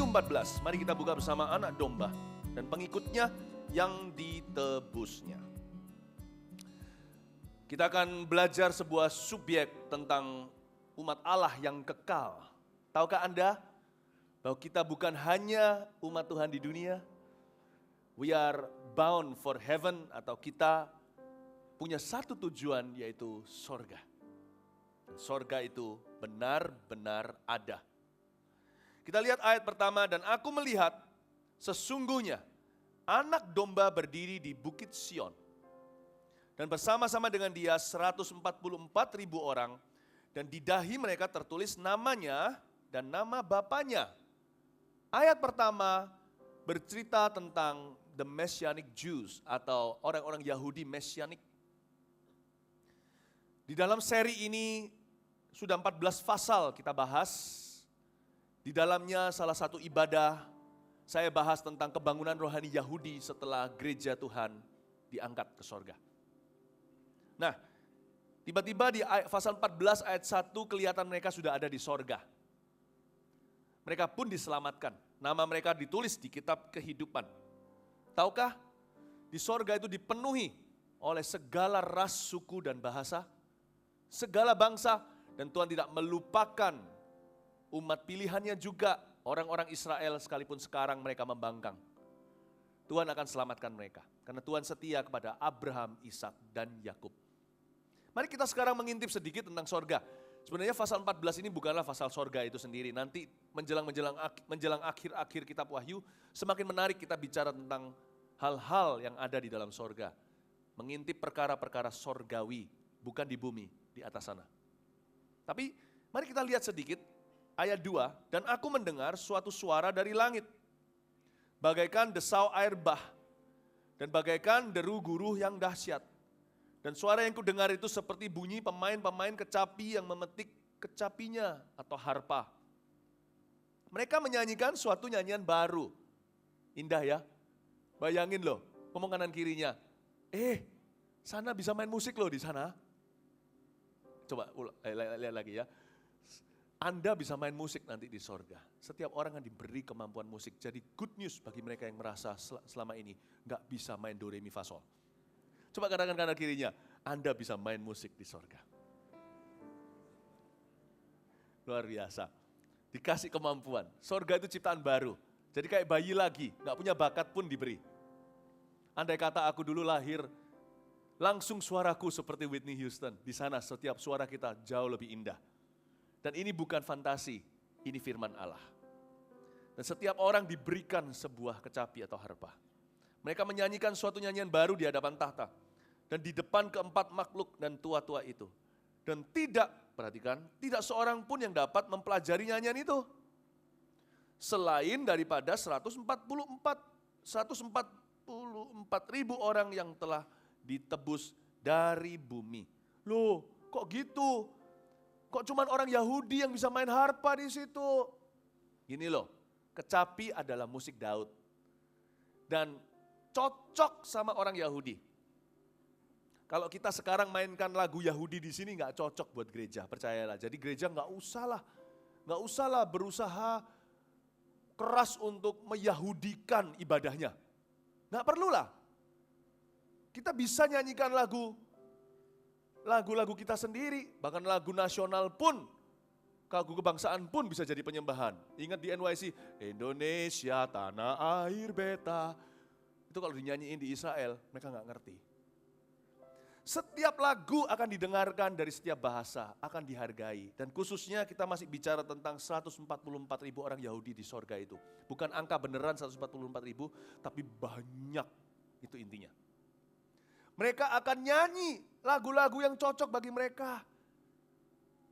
14, mari kita buka bersama anak domba dan pengikutnya yang ditebusnya. Kita akan belajar sebuah subjek tentang umat Allah yang kekal. Tahukah Anda bahwa kita bukan hanya umat Tuhan di dunia? We are bound for heaven, atau kita punya satu tujuan, yaitu sorga. Sorga itu benar-benar ada. Kita lihat ayat pertama, dan aku melihat sesungguhnya anak domba berdiri di bukit Sion. Dan bersama-sama dengan dia 144.000 orang, dan di dahi mereka tertulis namanya dan nama bapaknya. Ayat pertama bercerita tentang the Messianic Jews, atau orang-orang Yahudi Messianik. Di dalam seri ini sudah 14 pasal kita bahas. Di dalamnya salah satu ibadah saya bahas tentang kebangunan rohani Yahudi setelah gereja Tuhan diangkat ke sorga. Nah, tiba-tiba di pasal 14 ayat 1 kelihatan mereka sudah ada di sorga. Mereka pun diselamatkan. Nama mereka ditulis di kitab kehidupan. Tahukah, di sorga itu dipenuhi oleh segala ras, suku, dan bahasa, segala bangsa, dan Tuhan tidak melupakan umat pilihannya juga, orang-orang Israel, sekalipun sekarang mereka membangkang. Tuhan akan selamatkan mereka, karena Tuhan setia kepada Abraham, Ishak, dan Yakub. Mari kita sekarang mengintip sedikit tentang sorga. Sebenarnya pasal 14 ini bukanlah pasal sorga itu sendiri. Nanti menjelang akhir-akhir kitab Wahyu, semakin menarik kita bicara tentang hal-hal yang ada di dalam sorga. Mengintip perkara-perkara sorgawi, bukan di bumi, di atas sana. Tapi mari kita lihat sedikit ayat 2, dan aku mendengar suatu suara dari langit, bagaikan desau air bah, dan bagaikan deru guruh yang dahsyat. Dan suara yang kudengar itu seperti bunyi pemain-pemain kecapi yang memetik kecapinya atau harpa. Mereka menyanyikan suatu nyanyian baru. Indah ya, bayangin loh, ngomong kanan kirinya, sana bisa main musik loh di sana. Coba lihat lagi ya. Anda bisa main musik nanti di sorga. Setiap orang akan diberi kemampuan musik. Jadi good news bagi mereka yang merasa selama ini gak bisa main do re mi fa sol. Coba katakan kanan kirinya, Anda bisa main musik di sorga. Luar biasa. Dikasih kemampuan. Sorga itu ciptaan baru. Jadi kayak bayi lagi, gak punya bakat pun diberi. Andai kata aku dulu lahir, langsung suaraku seperti Whitney Houston. Di sana setiap suara kita jauh lebih indah. Dan ini bukan fantasi, ini firman Allah. Dan setiap orang diberikan sebuah kecapi atau harpa. Mereka menyanyikan suatu nyanyian baru di hadapan tahta. Dan di depan keempat makhluk dan tua-tua itu. Dan perhatikan, tidak seorang pun yang dapat mempelajari nyanyian itu. Selain daripada 144.000 orang yang telah ditebus dari bumi. Loh, kok gitu? Kok cuman orang Yahudi yang bisa main harpa di situ? Gini loh, kecapi adalah musik Daud. Dan cocok sama orang Yahudi. Kalau kita sekarang mainkan lagu Yahudi di sini nggak cocok buat gereja, percayalah. Jadi gereja nggak usahlah berusaha keras untuk meyahudikan ibadahnya. Nggak perlulah. Kita bisa nyanyikan lagu-lagu kita sendiri, bahkan lagu nasional pun, lagu kebangsaan pun bisa jadi penyembahan. Ingat di NYC, Indonesia tanah air beta. Itu kalau dinyanyiin di Israel, mereka nggak ngerti. Setiap lagu akan didengarkan dari setiap bahasa, akan dihargai. Dan khususnya kita masih bicara tentang 144.000 orang Yahudi di sorga itu. Bukan angka beneran 144.000, tapi banyak, itu intinya. Mereka akan nyanyi lagu-lagu yang cocok bagi mereka.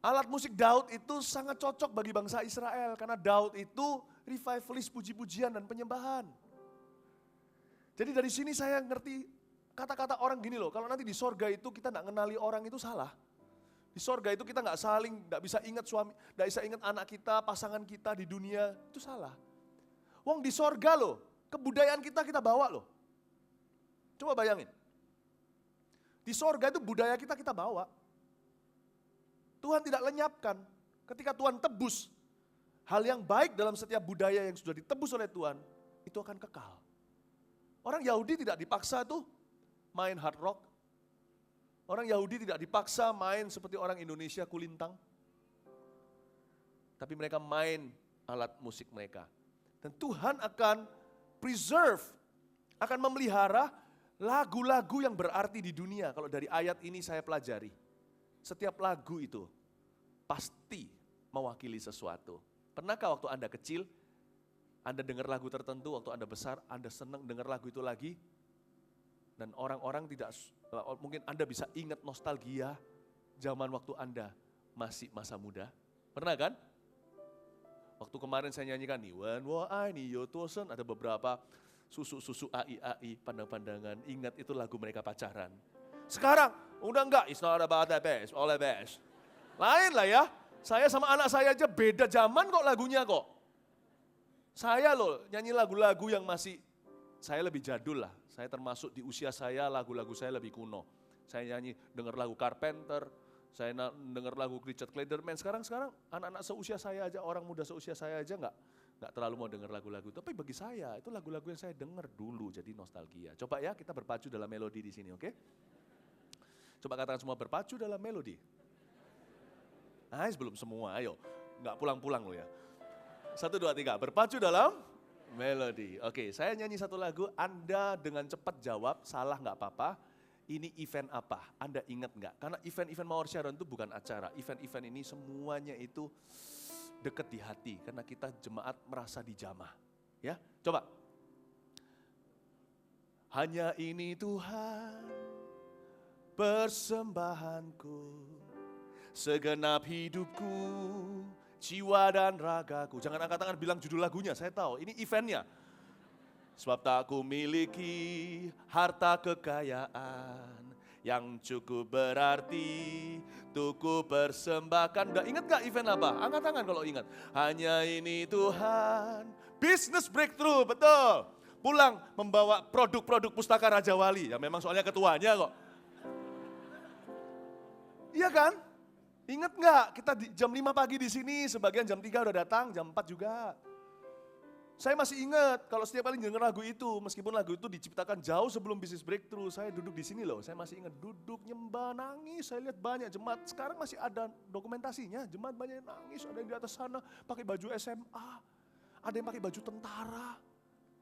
Alat musik Daud itu sangat cocok bagi bangsa Israel, karena Daud itu revivalis puji-pujian dan penyembahan. Jadi dari sini saya ngerti kata-kata orang gini loh, kalau nanti di sorga itu kita gak ngenali orang itu salah. Di sorga itu kita gak bisa ingat suami, gak bisa ingat anak kita, pasangan kita di dunia, itu salah. Wong di sorga loh, kebudayaan kita bawa loh. Coba bayangin. Di sorga itu budaya kita bawa. Tuhan tidak lenyapkan. Ketika Tuhan tebus, hal yang baik dalam setiap budaya yang sudah ditebus oleh Tuhan, itu akan kekal. Orang Yahudi tidak dipaksa tuh main hard rock. Orang Yahudi tidak dipaksa main seperti orang Indonesia kulintang. Tapi mereka main alat musik mereka. Dan Tuhan akan preserve, akan memelihara lagu-lagu yang berarti di dunia. Kalau dari ayat ini saya pelajari, setiap lagu itu pasti mewakili sesuatu. Pernahkah waktu Anda kecil, Anda dengar lagu tertentu, waktu Anda besar, Anda senang dengar lagu itu lagi? Dan orang-orang tidak, mungkin Anda bisa ingat nostalgia zaman waktu Anda masih masa muda. Pernah kan? Waktu kemarin saya nyanyikan nih, When I Need You Tosen, ada beberapa susu AI, pandang-pandangan, ingat itu lagu mereka pacaran. Sekarang, udah enggak, it's not about the best, all the best. Lain lah ya, saya sama anak saya aja beda zaman kok lagunya kok. Saya loh nyanyi lagu-lagu yang masih, saya lebih jadul lah. Saya termasuk di usia saya, lagu-lagu saya lebih kuno. Saya nyanyi, dengar lagu Carpenter, saya dengar lagu Richard Clayderman. Sekarang anak-anak seusia saya aja, orang muda seusia saya aja nggak terlalu mau dengar lagu-lagu. Tapi bagi saya itu lagu-lagu yang saya dengar dulu, jadi nostalgia. Coba ya kita berpacu dalam melodi di sini, oke? Coba katakan semua berpacu dalam melodi. Belum semua, ayo. Nggak pulang-pulang lo ya. 1, 2, 3, berpacu dalam melodi. Oke, saya nyanyi satu lagu, Anda dengan cepat jawab, salah nggak apa-apa. Ini event apa? Anda ingat nggak? Karena event-event Mawar Sharon itu bukan acara. Event-event ini semuanya itu dekat di hati. Karena kita jemaat merasa dijamah. Ya, coba. Hanya ini Tuhan, persembahanku, segenap hidupku, jiwa dan ragaku. Jangan angkat tangan bilang judul lagunya, saya tahu. Ini eventnya. Sebab tak ku miliki harta kekayaan yang cukup berarti untuk ku persembahkan. Udah ingat gak event apa? Angkat tangan kalau ingat. Hanya ini Tuhan. Business breakthrough, betul. Pulang membawa produk-produk Pustaka Raja Wali. Ya memang soalnya ketuanya kok. Iya kan? Ingat gak? Kita jam 5 pagi di sini, sebagian jam 3 udah datang, jam 4 juga. Saya masih ingat kalau setiap kali dengar lagu itu, meskipun lagu itu diciptakan jauh sebelum Business Breakthrough, saya duduk di sini loh, saya masih ingat duduk nyembah nangis, saya lihat banyak jemaat, sekarang masih ada dokumentasinya, jemaat banyak yang nangis, ada yang di atas sana pakai baju SMA, ada yang pakai baju tentara,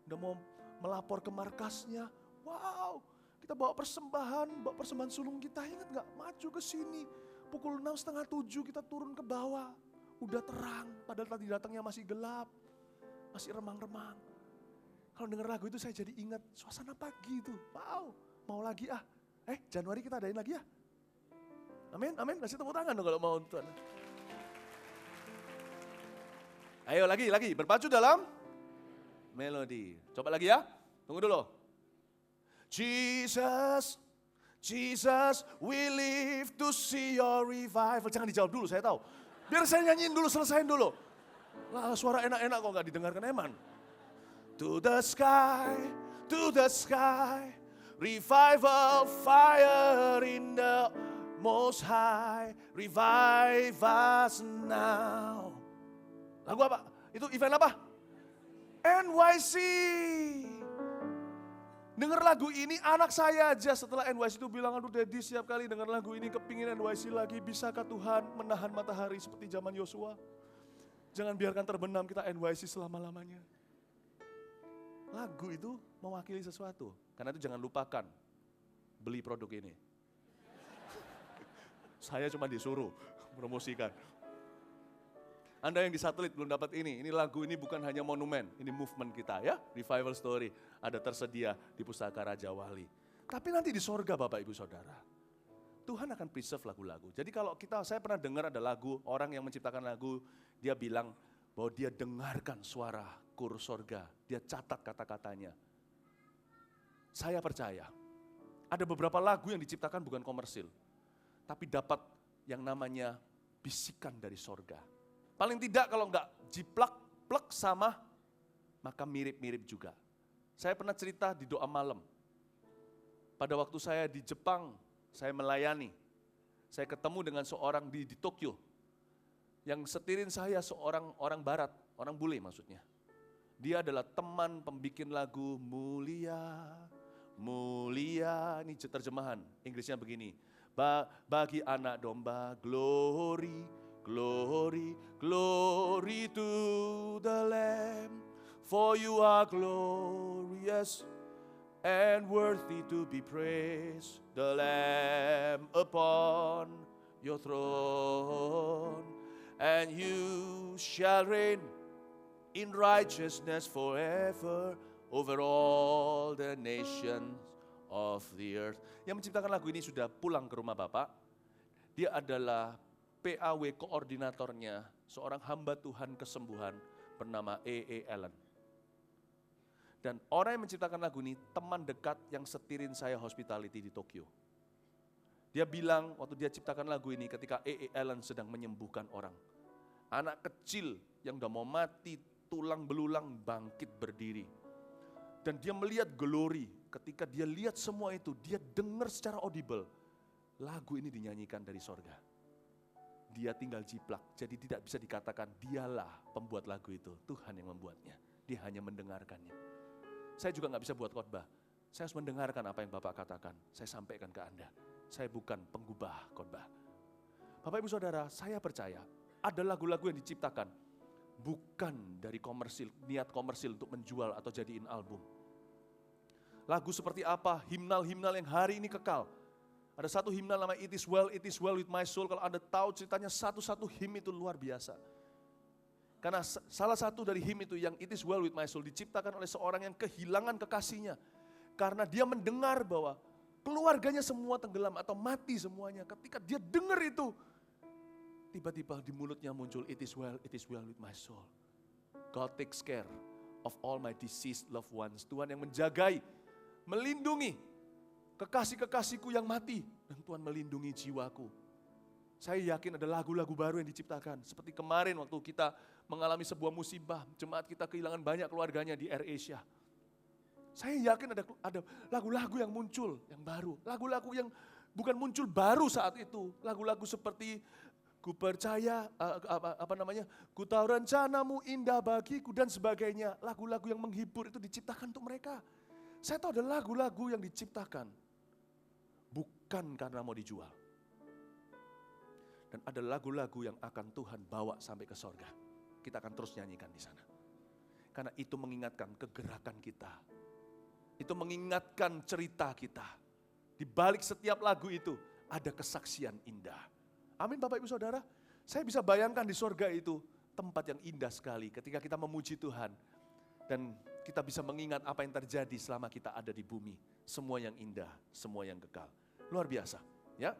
udah mau melapor ke markasnya, wow, kita bawa persembahan sulung kita, ingat gak? Maju ke sini, pukul 6:30 kita turun ke bawah, udah terang, padahal tadi datangnya masih gelap. Masih remang-remang. Kalau dengar lagu itu saya jadi ingat suasana pagi itu. Wow, mau lagi ah. Januari kita adain lagi ya. Amin, amin. Kasih tepuk tangan dong kalau mau Tuhan. Ayo lagi. Berpacu dalam melodi. Coba lagi ya. Tunggu dulu. Jesus, we live to see your revival. Jangan dijawab dulu, saya tahu. Biar saya nyanyiin dulu, selesain dulu. Lah suara enak-enak kok gak didengarkan Eman. To the sky, revival fire in the most high, revive us now. Lagu apa? Itu event apa? NYC. Dengar lagu ini anak saya aja setelah NYC itu bilang, aduh Daddy setiap kali dengar lagu ini kepingin NYC lagi, bisakah Tuhan menahan matahari seperti zaman Yosua? Jangan biarkan terbenam kita NYC selama-lamanya. Lagu itu mewakili sesuatu. Karena itu jangan lupakan beli produk ini. Saya cuma disuruh promosikan. Anda yang di satelit belum dapat ini lagu ini bukan hanya monumen, ini movement kita ya. Revival story ada tersedia di Pustaka Raja Wali. Tapi nanti di sorga Bapak Ibu Saudara, Tuhan akan preserve lagu-lagu. Jadi kalau saya pernah dengar ada lagu, orang yang menciptakan lagu, dia bilang bahwa dia dengarkan suara kur sorga, dia catat kata-katanya. Saya percaya, ada beberapa lagu yang diciptakan bukan komersil, tapi dapat yang namanya bisikan dari sorga. Paling tidak kalau enggak jiplak-plek sama, maka mirip-mirip juga. Saya pernah cerita di doa malam, pada waktu saya di Jepang, saya melayani, saya ketemu dengan seorang di Tokyo, yang setirin saya seorang orang barat. orang bule maksudnya. Dia adalah teman pembikin lagu Mulia, Mulia. Ini terjemahan, Inggrisnya begini. Bagi anak domba, glory, glory, glory to the Lamb. For you are glorious and worthy to be praised. The Lamb upon your throne. And you shall reign in righteousness forever over all the nations of the earth. Yang menciptakan lagu ini sudah pulang ke rumah Bapak. Dia adalah PAW koordinatornya, seorang hamba Tuhan kesembuhan bernama E.E. Allen. Dan orang yang menciptakan lagu ini teman dekat yang setirin saya hospitality di Tokyo. Dia bilang waktu dia ciptakan lagu ini ketika E.E. Allen sedang menyembuhkan orang. Anak kecil yang udah mau mati, tulang belulang bangkit berdiri. Dan dia melihat glory, ketika dia lihat semua itu, dia dengar secara audible. Lagu ini dinyanyikan dari sorga. Dia tinggal jiplak, jadi tidak bisa dikatakan dialah pembuat lagu itu. Tuhan yang membuatnya, dia hanya mendengarkannya. Saya juga gak bisa buat khotbah, saya harus mendengarkan apa yang Bapak katakan, saya sampaikan ke Anda. Saya bukan penggubah khotbah. Bapak Ibu Saudara, saya percaya ada lagu-lagu yang diciptakan bukan dari komersil, niat komersil untuk menjual atau jadiin album. Lagu seperti apa, himnal-himnal yang hari ini kekal. Ada satu himnal namanya It Is Well With My Soul. Kalau Anda tahu ceritanya satu-satu him itu luar biasa. Karena salah satu dari him itu yang It Is Well With My Soul diciptakan oleh seorang yang kehilangan kekasihnya. Karena dia mendengar bahwa keluarganya semua tenggelam atau mati semuanya. Ketika dia dengar itu, tiba-tiba di mulutnya muncul It Is Well With My Soul. God takes care of all my deceased loved ones. Tuhan yang menjagai, melindungi kekasih-kekasihku yang mati. Dan Tuhan melindungi jiwaku. Saya yakin ada lagu-lagu baru yang diciptakan. Seperti kemarin waktu kita mengalami sebuah musibah, jemaat kita kehilangan banyak keluarganya di AirAsia. Saya yakin ada lagu-lagu yang muncul, yang baru. Lagu-lagu yang bukan muncul baru saat itu. Lagu-lagu seperti ku percaya, ku tahu rencanamu indah bagiku dan sebagainya. Lagu-lagu yang menghibur itu diciptakan untuk mereka. Saya tahu ada lagu-lagu yang diciptakan bukan karena mau dijual. Dan ada lagu-lagu yang akan Tuhan bawa sampai ke sorga. Kita akan terus nyanyikan di sana. Karena itu mengingatkan kegerakan kita. Itu mengingatkan cerita kita. Di balik setiap lagu itu ada kesaksian indah. Amin Bapak Ibu Saudara. Saya bisa bayangkan di sorga itu tempat yang indah sekali ketika kita memuji Tuhan. Dan kita bisa mengingat apa yang terjadi selama kita ada di bumi. Semua yang indah, semua yang kekal. Luar biasa. Ya.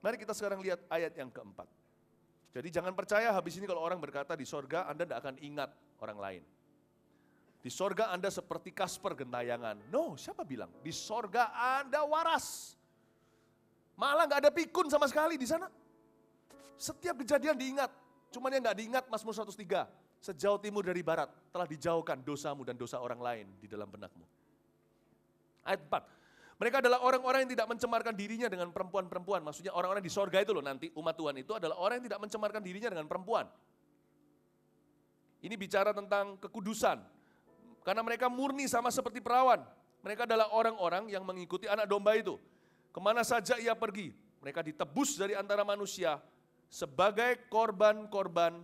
Mari kita sekarang lihat ayat yang keempat. Jadi jangan percaya habis ini kalau orang berkata di sorga Anda tidak akan ingat orang lain. Di sorga Anda seperti Kasper gentayangan. No, siapa bilang? Di sorga Anda waras. Malah gak ada pikun sama sekali di sana. Setiap kejadian diingat. Cuman yang gak diingat Mazmur 103. Sejauh timur dari barat telah dijauhkan dosamu dan dosa orang lain di dalam benakmu. Ayat 4. Mereka adalah orang-orang yang tidak mencemarkan dirinya dengan perempuan-perempuan. Maksudnya orang-orang di sorga itu loh nanti umat Tuhan itu adalah orang yang tidak mencemarkan dirinya dengan perempuan. Ini bicara tentang kekudusan. Karena mereka murni sama seperti perawan. Mereka adalah orang-orang yang mengikuti anak domba itu. Kemana saja ia pergi, mereka ditebus dari antara manusia sebagai korban-korban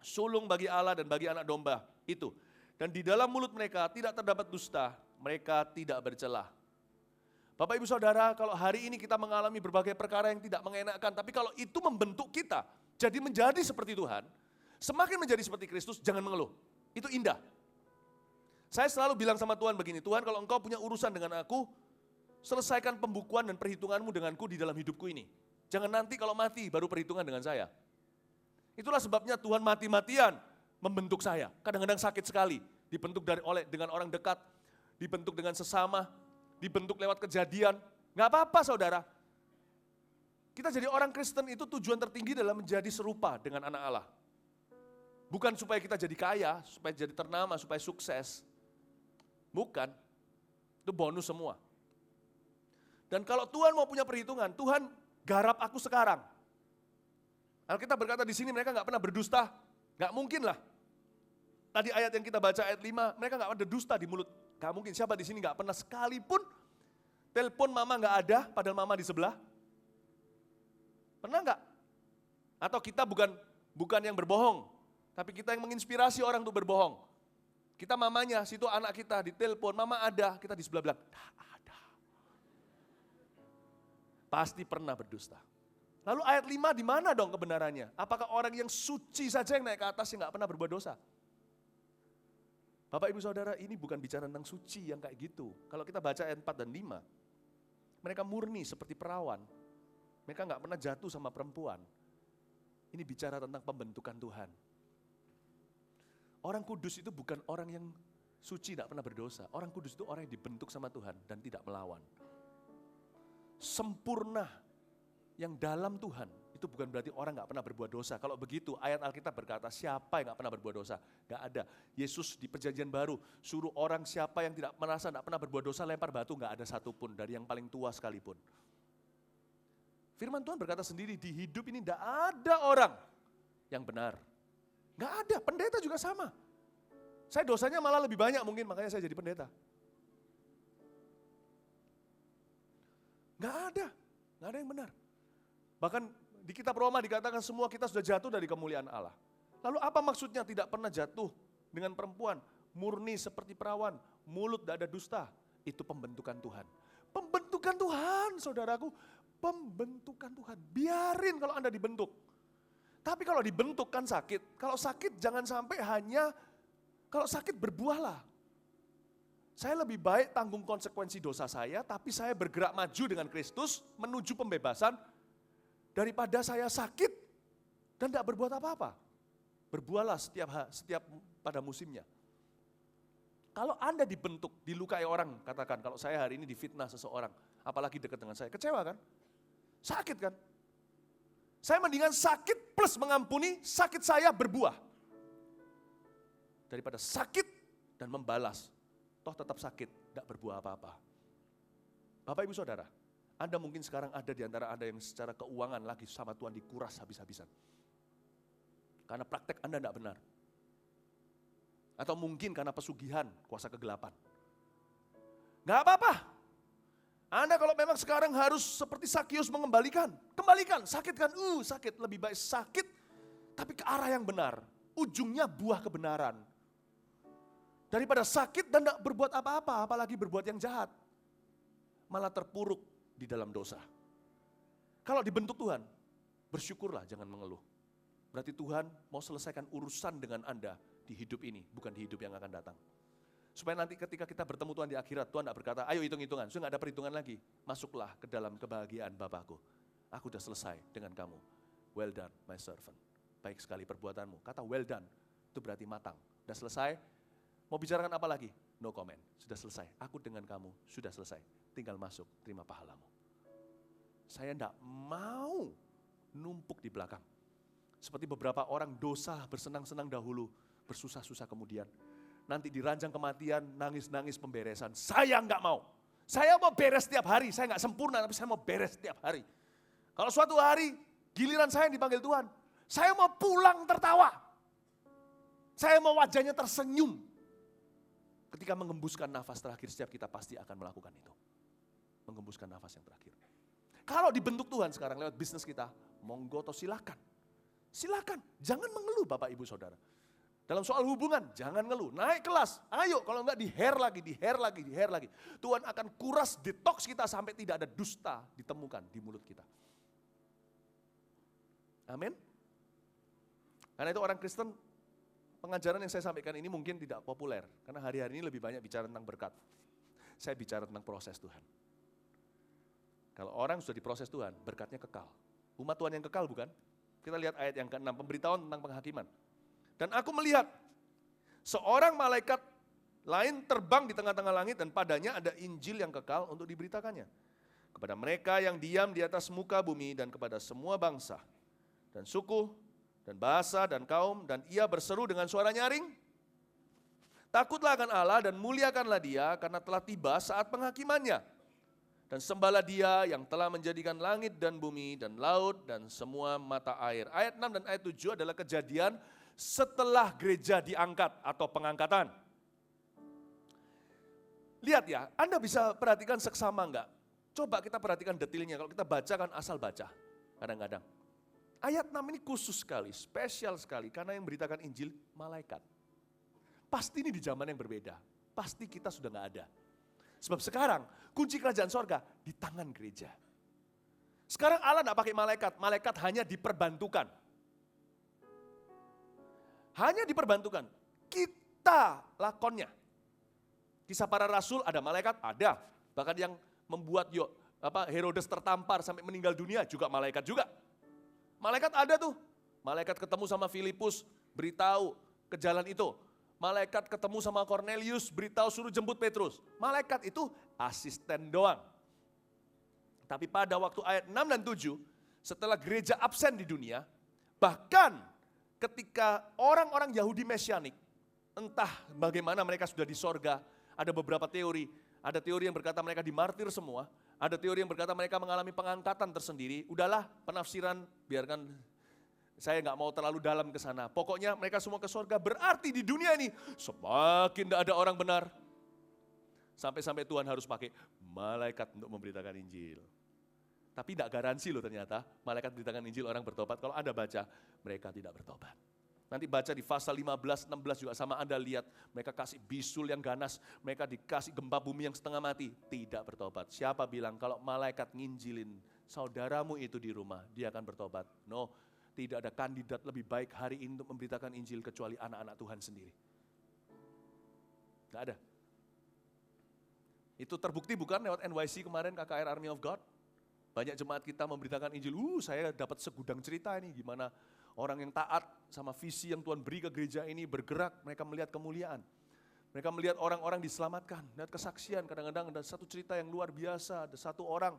sulung bagi Allah dan bagi anak domba itu. Dan di dalam mulut mereka tidak terdapat dusta, mereka tidak bercelah. Bapak Ibu Saudara, kalau hari ini kita mengalami berbagai perkara yang tidak mengenakan, tapi kalau itu membentuk kita jadi menjadi seperti Tuhan, semakin menjadi seperti Kristus, jangan mengeluh. Itu indah. Saya selalu bilang sama Tuhan begini, Tuhan kalau Engkau punya urusan dengan aku, selesaikan pembukuan dan perhitunganmu denganku di dalam hidupku ini. Jangan nanti kalau mati baru perhitungan dengan saya. Itulah sebabnya Tuhan mati-matian membentuk saya. Kadang-kadang sakit sekali, dibentuk dengan orang dekat, dibentuk dengan sesama, dibentuk lewat kejadian. Gak apa-apa saudara. Kita jadi orang Kristen itu tujuan tertinggi dalam menjadi serupa dengan anak Allah. Bukan supaya kita jadi kaya, supaya jadi ternama, supaya sukses. Bukan. Itu bonus semua. Dan kalau Tuhan mau punya perhitungan, Tuhan garap aku sekarang. Alkitab berkata di sini mereka gak pernah berdusta. Gak mungkin lah. tadi ayat yang kita baca ayat 5, mereka nggak ada dusta di mulut. Gak mungkin, siapa di sini nggak pernah sekalipun telepon mama nggak ada, padahal mama di sebelah? Pernah nggak? Atau kita bukan yang berbohong, tapi kita yang menginspirasi orang untuk berbohong. Kita mamanya, situ anak kita ditelepon, mama ada, kita di sebelah bilang, nggak ada. Pasti pernah berdusta. Lalu ayat 5 di mana dong kebenarannya? Apakah orang yang suci saja yang naik ke atas yang nggak pernah berbuat dosa? Bapak ibu saudara, ini bukan bicara tentang suci yang kayak gitu. Kalau kita baca ayat 4 dan 5, mereka murni seperti perawan. Mereka nggak pernah jatuh sama perempuan. Ini bicara tentang pembentukan Tuhan. Orang kudus itu bukan orang yang suci, tidak pernah berdosa. Orang kudus itu orang yang dibentuk sama Tuhan dan tidak melawan. Sempurna yang dalam Tuhan, itu bukan berarti orang gak pernah berbuat dosa. Kalau begitu ayat Alkitab berkata siapa yang gak pernah berbuat dosa? Gak ada. Yesus di perjanjian baru suruh orang siapa yang tidak merasa gak pernah berbuat dosa lempar batu, gak ada satupun dari yang paling tua sekalipun. Firman Tuhan berkata sendiri di hidup ini gak ada orang yang benar. Gak ada, pendeta juga sama. Saya dosanya malah lebih banyak mungkin, makanya saya jadi pendeta. Gak ada yang benar. Bahkan di kitab Roma dikatakan semua kita sudah jatuh dari kemuliaan Allah. Lalu apa maksudnya tidak pernah jatuh dengan perempuan? Murni seperti perawan, mulut tidak ada dusta. Itu pembentukan Tuhan. Pembentukan Tuhan saudaraku, pembentukan Tuhan. Biarin kalau Anda dibentuk. Tapi kalau dibentuk kan sakit. Kalau sakit jangan sampai kalau sakit berbuahlah. Saya lebih baik tanggung konsekuensi dosa saya, tapi saya bergerak maju dengan Kristus menuju pembebasan, daripada saya sakit dan tidak berbuat apa-apa. Berbuahlah setiap pada musimnya. Kalau Anda dibentuk, dilukai orang, katakan kalau saya hari ini difitnah seseorang, apalagi dekat dengan saya, kecewa kan? Sakit kan? Saya mendingan sakit plus mengampuni, sakit saya berbuah. Daripada sakit dan membalas, toh tetap sakit, tidak berbuah apa-apa. Bapak ibu saudara, Anda mungkin sekarang ada di antara Anda yang secara keuangan lagi sama Tuhan dikuras habis-habisan. Karena praktek Anda tidak benar. Atau mungkin karena pesugihan, kuasa kegelapan. Gak apa-apa. Anda kalau memang sekarang harus seperti Sakius kembalikan, sakit kan? Sakit, lebih baik sakit, tapi ke arah yang benar. Ujungnya buah kebenaran. Daripada sakit dan tidak berbuat apa-apa, apalagi berbuat yang jahat. Malah terpuruk di dalam dosa. Kalau dibentuk Tuhan, bersyukurlah, jangan mengeluh. Berarti Tuhan mau selesaikan urusan dengan Anda di hidup ini, bukan di hidup yang akan datang. Supaya nanti ketika kita bertemu Tuhan di akhirat, Tuhan tidak berkata, ayo hitung-hitungan, sudah tidak ada perhitungan lagi. Masuklah ke dalam kebahagiaan Bapakku. Aku sudah selesai dengan kamu. Well done, my servant. Baik sekali perbuatanmu. Kata well done, itu berarti matang. Sudah selesai, mau bicarakan apa lagi? No comment, sudah selesai. Aku dengan kamu, sudah selesai. Tinggal masuk, terima pahalamu. Saya tidak mau numpuk di belakang. Seperti beberapa orang dosa bersenang-senang dahulu, bersusah-susah kemudian. Nanti di ranjang kematian, nangis-nangis pemberesan. Saya enggak mau. Saya mau beres setiap hari. Saya enggak sempurna, tapi saya mau beres setiap hari. Kalau suatu hari, giliran saya yang dipanggil Tuhan, saya mau pulang tertawa. Saya mau wajahnya tersenyum. Ketika mengembuskan nafas terakhir, setiap kita pasti akan melakukan itu. Mengembuskan nafas yang terakhir. Kalau dibentuk Tuhan sekarang lewat bisnis kita, monggo toh silakan. Silakan, jangan mengeluh Bapak Ibu Saudara. Dalam soal hubungan, jangan ngeluh, naik kelas, ayo kalau enggak di hair lagi. Tuhan akan kuras detox kita sampai tidak ada dusta ditemukan di mulut kita. Amin. Karena itu orang Kristen, pengajaran yang saya sampaikan ini mungkin tidak populer, karena hari-hari ini lebih banyak bicara tentang berkat. Saya bicara tentang proses Tuhan. Kalau orang sudah diproses Tuhan, berkatnya kekal. Umat Tuhan yang kekal bukan? Kita lihat ayat yang ke-6, pemberitahuan tentang penghakiman. Dan aku melihat seorang malaikat lain terbang di tengah-tengah langit dan padanya ada Injil yang kekal untuk diberitakannya. Kepada mereka yang diam di atas muka bumi dan kepada semua bangsa dan suku dan bahasa dan kaum, dan ia berseru dengan suara nyaring, takutlah akan Allah dan muliakanlah Dia karena telah tiba saat penghakimannya. Dan sembahlah Dia yang telah menjadikan langit dan bumi dan laut dan semua mata air. Ayat 6 dan ayat 7 adalah kejadian setelah gereja diangkat atau pengangkatan. Lihat ya, Anda bisa perhatikan seksama enggak? Coba kita perhatikan detailnya, kalau kita baca kan asal baca kadang-kadang. Ayat 6 ini khusus sekali, spesial sekali, karena yang beritakan Injil malaikat. Pasti ini di zaman yang berbeda, pasti kita sudah enggak ada. Sebab sekarang kunci kerajaan sorga di tangan gereja. Sekarang Allah enggak pakai malaikat, malaikat hanya diperbantukan. Hanya diperbantukan, kita lakonnya. Kisah para rasul ada malaikat, ada. Bahkan yang membuat Herodes tertampar sampai meninggal dunia juga malaikat juga. Malaikat ada tuh. Malaikat ketemu sama Filipus, beritahu ke jalan itu. Malaikat ketemu sama Cornelius, beritahu suruh jemput Petrus. Malaikat itu asisten doang. Tapi pada waktu ayat 6 dan 7, setelah gereja absen di dunia, bahkan ketika orang-orang Yahudi Mesianik, entah bagaimana mereka sudah di sorga, ada beberapa teori. Ada teori yang berkata mereka dimartir semua. Ada teori yang berkata mereka mengalami pengangkatan tersendiri. Udahlah penafsiran, biarkan saya nggak mau terlalu dalam ke sana. Pokoknya mereka semua ke sorga. Berarti di dunia ini semakin tidak ada orang benar. Sampai-sampai Tuhan harus pakai malaikat untuk memberitakan Injil. Tapi tidak garansi loh ternyata. Malaikat memberitakan Injil orang bertobat. Kalau Anda baca, mereka tidak bertobat. Nanti baca di pasal 15, 16 juga sama Anda lihat. Mereka kasih bisul yang ganas, mereka dikasih gempa bumi yang setengah mati. Tidak bertobat. Siapa bilang kalau malaikat nginjilin saudaramu itu di rumah, dia akan bertobat? No, tidak ada kandidat lebih baik hari ini untuk memberitakan Injil kecuali anak-anak Tuhan sendiri. Tidak ada. Itu terbukti bukan lewat NYC kemarin, KKR Army of God? Banyak jemaat kita memberitakan Injil, saya dapat segudang cerita ini gimana orang yang taat sama visi yang Tuhan beri ke gereja ini bergerak, mereka melihat kemuliaan. Mereka melihat orang-orang diselamatkan, lihat kesaksian. Kadang-kadang ada satu cerita yang luar biasa, ada satu orang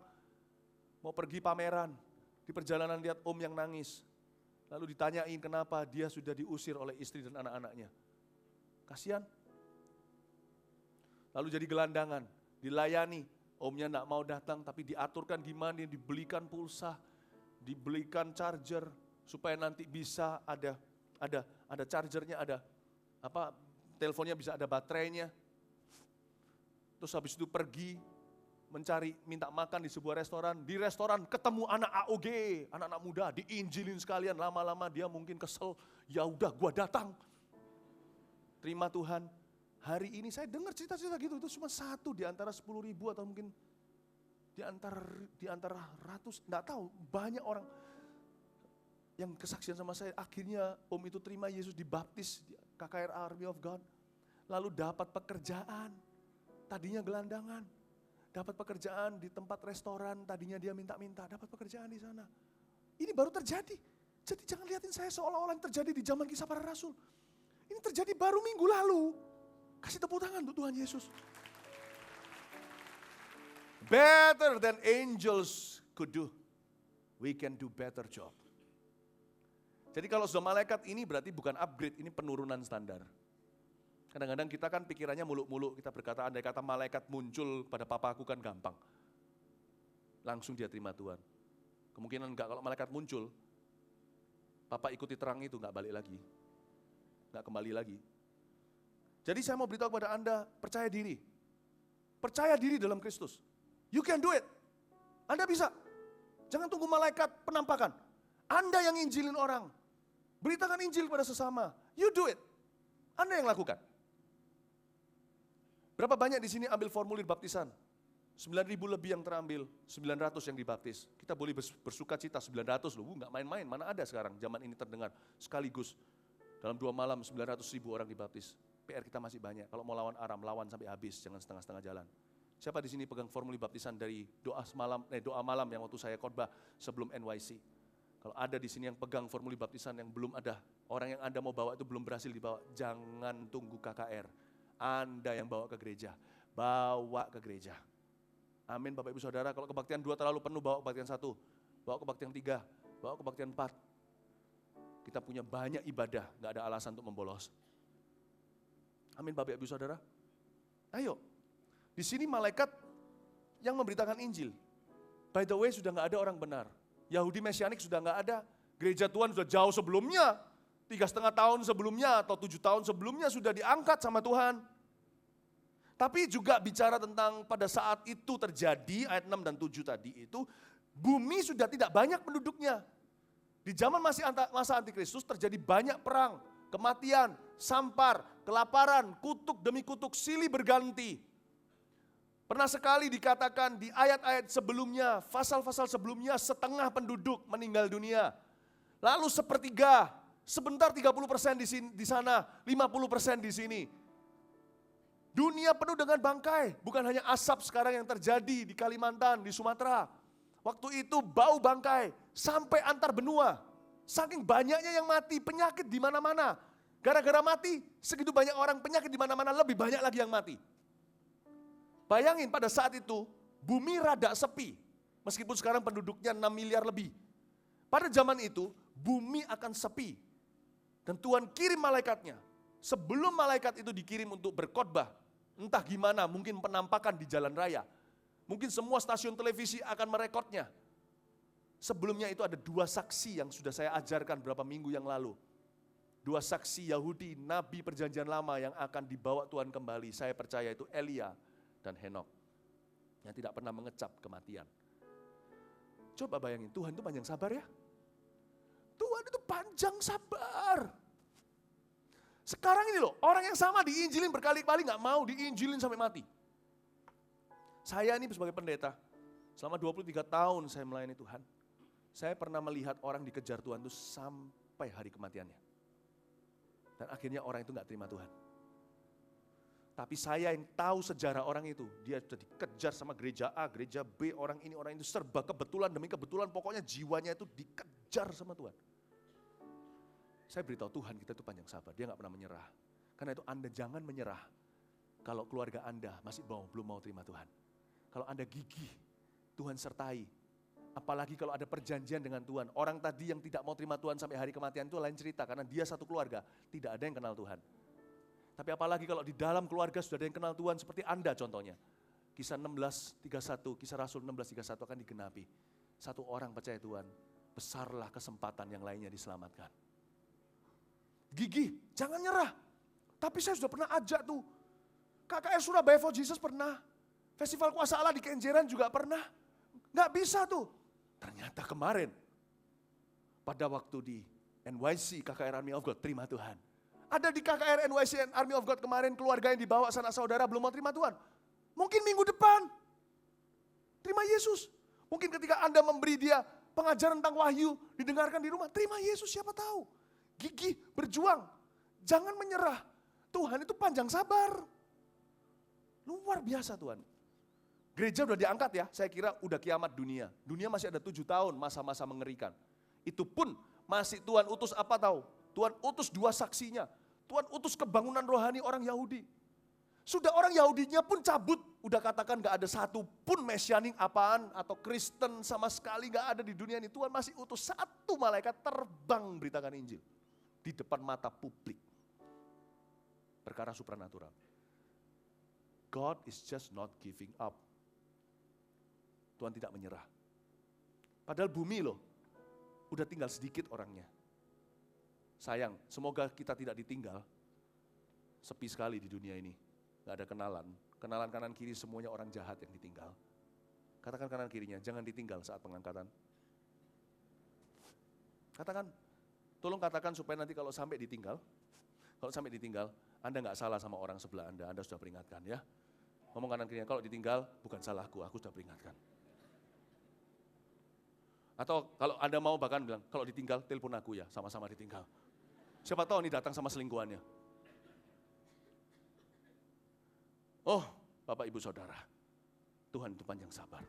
mau pergi pameran, di perjalanan lihat om yang nangis. Lalu ditanyain kenapa dia sudah diusir oleh istri dan anak-anaknya. Kasihan. Lalu jadi gelandangan, dilayani, omnya enggak mau datang tapi diaturkan gimana, dibelikan pulsa, dibelikan charger, supaya nanti bisa ada chargernya, ada teleponnya bisa ada baterainya. Terus habis itu pergi mencari minta makan di sebuah restoran. Di restoran ketemu anak AOG, anak-anak muda, diinjilin sekalian. Lama-lama dia mungkin kesel, ya udah gua datang. Terima Tuhan. Hari ini saya dengar cerita-cerita gitu, itu cuma satu di antara 10.000 atau mungkin di antara ratus, enggak tahu, banyak orang yang kesaksian sama saya, akhirnya om itu terima Yesus, dibaptis di KKR Army of God, lalu dapat pekerjaan, tadinya gelandangan, dapat pekerjaan di tempat restoran, tadinya dia minta-minta, dapat pekerjaan di sana. Ini baru terjadi, jadi jangan lihatin saya seolah-olah yang terjadi di zaman Kisah Para Rasul. Ini terjadi baru minggu lalu, kasih tepuk tangan untuk Tuhan Yesus. Better than angels could do, we can do better job. Jadi kalau sudah malaikat ini berarti bukan upgrade, ini penurunan standar. Kadang-kadang kita kan pikirannya muluk-muluk, kita berkata andai kata malaikat muncul pada papaku kan gampang. Langsung dia terima Tuhan. Kemungkinan enggak, kalau malaikat muncul, papa ikuti terang itu enggak balik lagi. Enggak kembali lagi. Jadi saya mau beritahu kepada Anda, percaya diri. Percaya diri dalam Kristus. You can do it. Anda bisa. Jangan tunggu malaikat penampakan. Anda yang injilin orang. Beritakan Injil pada sesama. You do it. Anda yang lakukan. Berapa banyak di sini ambil formulir baptisan? 9.000 lebih yang terambil, 900 yang dibaptis. Kita boleh bersuka cita 900 loh, nggak main-main. Mana ada sekarang zaman ini terdengar sekaligus. Dalam 2 malam 900.000 orang dibaptis. PR kita masih banyak. Kalau mau lawan Aram, lawan sampai habis, jangan setengah-setengah jalan. Siapa di sini pegang formulir baptisan dari doa malam yang waktu saya khotbah sebelum NYC? Kalau ada di sini yang pegang formulir baptisan yang belum ada, orang yang Anda mau bawa itu belum berhasil dibawa, jangan tunggu KKR. Anda yang bawa ke gereja, bawa ke gereja. Amin Bapak Ibu Saudara, kalau kebaktian 2 terlalu penuh, bawa kebaktian 1, bawa kebaktian 3, bawa kebaktian 4. Kita punya banyak ibadah, gak ada alasan untuk membolos. Amin Bapak Ibu Saudara. Ayo, di sini malaikat yang memberitakan Injil. By the way sudah gak ada orang benar. Yahudi Mesianik sudah gak ada. Gereja Tuhan sudah jauh sebelumnya 3,5 tahun sebelumnya atau 7 tahun sebelumnya sudah diangkat sama Tuhan. Tapi juga bicara tentang pada saat itu terjadi, ayat 6 dan 7 tadi itu, bumi sudah tidak banyak penduduknya. Di zaman masa antikristus terjadi banyak perang, kematian, sampar, kelaparan, kutuk demi kutuk, silih berganti. Pernah sekali dikatakan di ayat-ayat sebelumnya, pasal-pasal sebelumnya setengah penduduk meninggal dunia. Lalu sepertiga, sebentar 30% di sana, 50% di sini. Dunia penuh dengan bangkai, bukan hanya asap sekarang yang terjadi di Kalimantan, di Sumatera. Waktu itu bau bangkai sampai antar benua. Saking banyaknya yang mati, penyakit di mana-mana. Gara-gara mati, segitu banyak orang penyakit di mana-mana, lebih banyak lagi yang mati. Bayangin pada saat itu, bumi rada sepi. Meskipun sekarang penduduknya 6 miliar lebih. Pada zaman itu, bumi akan sepi. Dan Tuhan kirim malaikatnya. Sebelum malaikat itu dikirim untuk berkhotbah, entah gimana, mungkin penampakan di jalan raya. Mungkin semua stasiun televisi akan merekodnya. Sebelumnya itu ada 2 saksi yang sudah saya ajarkan beberapa minggu yang lalu. 2 saksi Yahudi, Nabi Perjanjian Lama yang akan dibawa Tuhan kembali. Saya percaya itu Elia dan Henok yang tidak pernah mengecap kematian. Coba bayangin, Tuhan itu panjang sabar ya. Tuhan itu panjang sabar. Sekarang ini loh, orang yang sama diinjilin berkali-kali gak mau diinjilin sampai mati. Saya ini sebagai pendeta, selama 23 tahun saya melayani Tuhan. Saya pernah melihat orang dikejar Tuhan itu sampai hari kematiannya. Dan akhirnya orang itu gak terima Tuhan. Tapi saya yang tahu sejarah orang itu, dia sudah dikejar sama gereja A, gereja B, orang ini, orang itu serba kebetulan demi kebetulan, pokoknya jiwanya itu dikejar sama Tuhan. Saya beritahu Tuhan kita itu panjang sabar, dia gak pernah menyerah. Karena itu Anda jangan menyerah kalau keluarga Anda masih belum mau terima Tuhan. Kalau Anda gigih, Tuhan sertai. Apalagi kalau ada perjanjian dengan Tuhan. Orang tadi yang tidak mau terima Tuhan sampai hari kematian itu lain cerita, karena dia satu keluarga, tidak ada yang kenal Tuhan. Tapi apalagi kalau di dalam keluarga sudah ada yang kenal Tuhan seperti Anda contohnya. Kisah 16:31, Kisah Rasul 16:31 akan digenapi. Satu orang percaya Tuhan, besarlah kesempatan yang lainnya diselamatkan. Gigih, jangan nyerah. Tapi saya sudah pernah ajak tuh. KKR Surabaya for Jesus pernah. Festival Kuasa Allah di Kenjeran juga pernah. Nggak bisa tuh. Ternyata kemarin, pada waktu di NYC KKR Army of God, terima Tuhan. Ada di KKR NYC Army of God kemarin, keluarga yang dibawa sanak saudara belum mau terima Tuhan. Mungkin minggu depan, terima Yesus. Mungkin ketika Anda memberi dia pengajaran tentang wahyu, didengarkan di rumah, terima Yesus siapa tahu. Gigih, berjuang, jangan menyerah. Tuhan itu panjang sabar. Luar biasa Tuhan. Gereja udah diangkat ya, saya kira udah kiamat dunia. Dunia masih ada 7 tahun masa-masa mengerikan. Itu pun masih Tuhan utus apa tahu? Tuhan utus 2 saksinya. Tuhan utus kebangunan rohani orang Yahudi. Sudah orang Yahudinya pun cabut, udah katakan gak ada satu pun mesianik apaan atau Kristen sama sekali gak ada di dunia ini. Tuhan masih utus 1 malaikat terbang beritakan Injil di depan mata publik. Perkara supranatural. God is just not giving up. Tuhan tidak menyerah. Padahal bumi loh, udah tinggal sedikit orangnya. Sayang, semoga kita tidak ditinggal. Sepi sekali di dunia ini. Gak ada kenalan. Kenalan kanan kiri semuanya orang jahat yang ditinggal. Katakan kanan kirinya, jangan ditinggal saat pengangkatan. Katakan, tolong katakan supaya nanti kalau sampai ditinggal, Anda gak salah sama orang sebelah Anda sudah peringatkan ya. Ngomong kanan kirinya, kalau ditinggal bukan salahku, aku sudah peringatkan. Atau kalau Anda mau bahkan bilang, kalau ditinggal telepon aku ya, sama-sama ditinggal. Siapa tahu ini datang sama selingkuhannya. Oh, Bapak Ibu Saudara, Tuhan itu panjang sabar.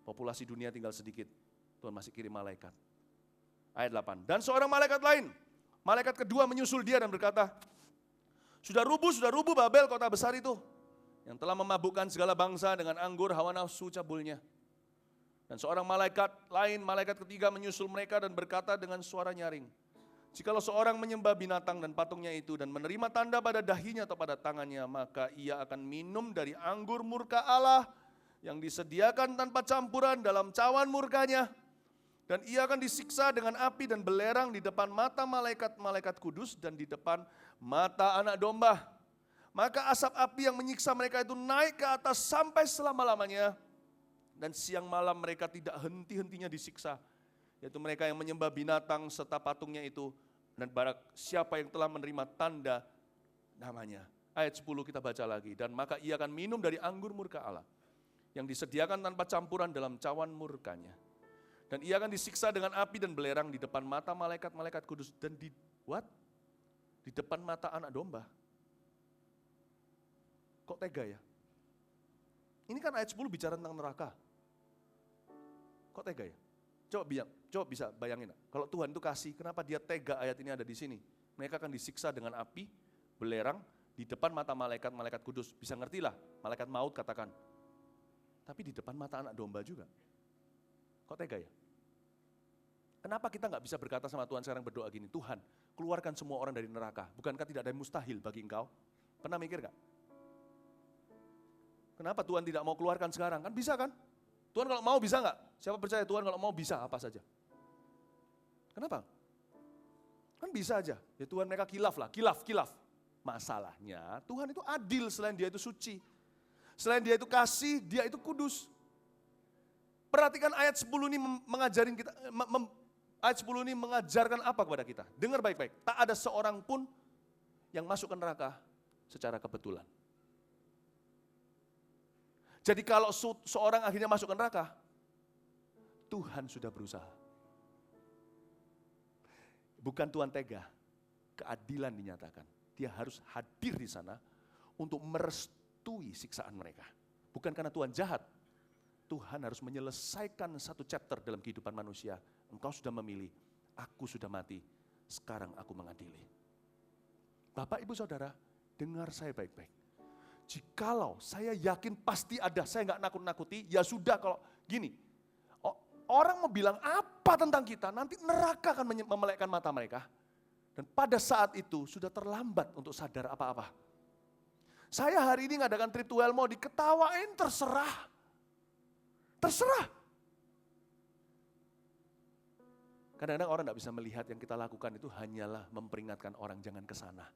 Populasi dunia tinggal sedikit, Tuhan masih kirim malaikat. Ayat 8, dan seorang malaikat lain, malaikat kedua menyusul dia dan berkata, sudah rubuh Babel kota besar itu, yang telah memabukkan segala bangsa dengan anggur hawa nafsu cabulnya. Dan seorang malaikat lain, malaikat ketiga menyusul mereka dan berkata dengan suara nyaring, jikalau seorang menyembah binatang dan patungnya itu dan menerima tanda pada dahinya atau pada tangannya, maka ia akan minum dari anggur murka Allah yang disediakan tanpa campuran dalam cawan murkanya. Dan ia akan disiksa dengan api dan belerang di depan mata malaikat-malaikat kudus dan di depan mata anak domba. Maka asap api yang menyiksa mereka itu naik ke atas sampai selama-lamanya. Dan siang malam mereka tidak henti-hentinya disiksa. Yaitu mereka yang menyembah binatang serta patungnya itu. Dan barang siapa yang telah menerima tanda namanya. Ayat 10 kita baca lagi. Dan maka ia akan minum dari anggur murka Allah. Yang disediakan tanpa campuran dalam cawan murkanya. Dan ia akan disiksa dengan api dan belerang di depan mata malaikat-malaikat kudus. Dan di depan mata anak domba. Kok tega ya? Ini kan ayat 10 bicara tentang neraka. Kok tega ya? Coba bisa bayangin. Kalau Tuhan itu kasih, kenapa dia tega ayat ini ada di sini? Mereka akan disiksa dengan api, belerang, di depan mata malaikat-malaikat kudus. Bisa ngerti lah, malaikat maut katakan. Tapi di depan mata anak domba juga. Kok tega ya? Kenapa kita nggak bisa berkata sama Tuhan sekarang berdoa gini, Tuhan keluarkan semua orang dari neraka. Bukankah tidak ada yang mustahil bagi engkau? Pernah mikir gak? Kenapa Tuhan tidak mau keluarkan sekarang? Kan bisa kan? Tuhan kalau mau bisa nggak? Siapa percaya Tuhan kalau mau bisa apa saja? Kenapa? Kan bisa aja. Ya Tuhan mereka kilaf. Masalahnya Tuhan itu adil, selain dia itu suci. Selain dia itu kasih, dia itu kudus. Perhatikan ayat 10 ini mengajarin kita, ayat 10 ini mengajarkan apa kepada kita? Dengar baik-baik, tak ada seorang pun yang masuk ke neraka secara kebetulan. Jadi kalau seorang akhirnya masuk ke neraka, Tuhan sudah berusaha. Bukan Tuhan tega, keadilan dinyatakan. Dia harus hadir di sana untuk merestui siksaan mereka. Bukan karena Tuhan jahat, Tuhan harus menyelesaikan satu chapter dalam kehidupan manusia. Engkau sudah memilih, aku sudah mati, sekarang aku mengadili. Bapak, Ibu, Saudara, dengar saya baik-baik. Jikalau saya yakin pasti ada, saya nggak nakut-nakuti, ya sudah kalau gini. Orang mau bilang apa tentang kita, nanti neraka akan memelekkan mata mereka. Dan pada saat itu sudah terlambat untuk sadar apa-apa. Saya hari ini ngadakan trip to hell, mau diketawain terserah. Terserah. Kadang-kadang orang tidak bisa melihat yang kita lakukan itu hanyalah memperingatkan orang jangan ke sana.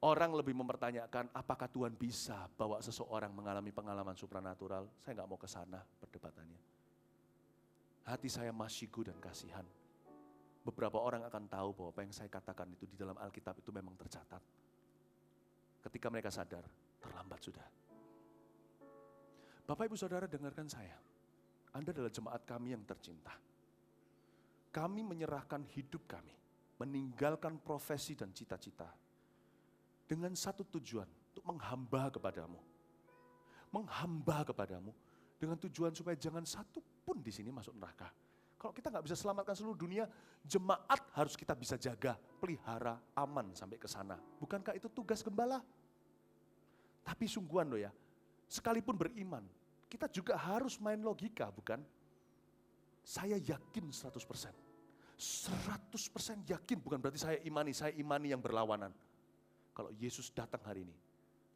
Orang lebih mempertanyakan apakah Tuhan bisa bawa seseorang mengalami pengalaman supranatural. Saya nggak mau ke sana perdebatannya. Hati saya masyiku dan kasihan. Beberapa orang akan tahu bahwa apa yang saya katakan itu di dalam Alkitab itu memang tercatat. Ketika mereka sadar, terlambat sudah. Bapak, Ibu, Saudara, dengarkan saya. Anda adalah jemaat kami yang tercinta. Kami menyerahkan hidup kami, meninggalkan profesi dan cita-cita, dengan satu tujuan, untuk menghamba kepadamu. Menghamba kepadamu, dengan tujuan supaya jangan satu pun di sini masuk neraka. Kalau kita nggak bisa selamatkan seluruh dunia, jemaat harus kita bisa jaga, pelihara, aman sampai ke sana. Bukankah itu tugas gembala? Tapi sungguhan loh ya, sekalipun beriman, kita juga harus main logika, bukan? Saya yakin 100%. 100% yakin, bukan berarti saya imani yang berlawanan. Kalau Yesus datang hari ini,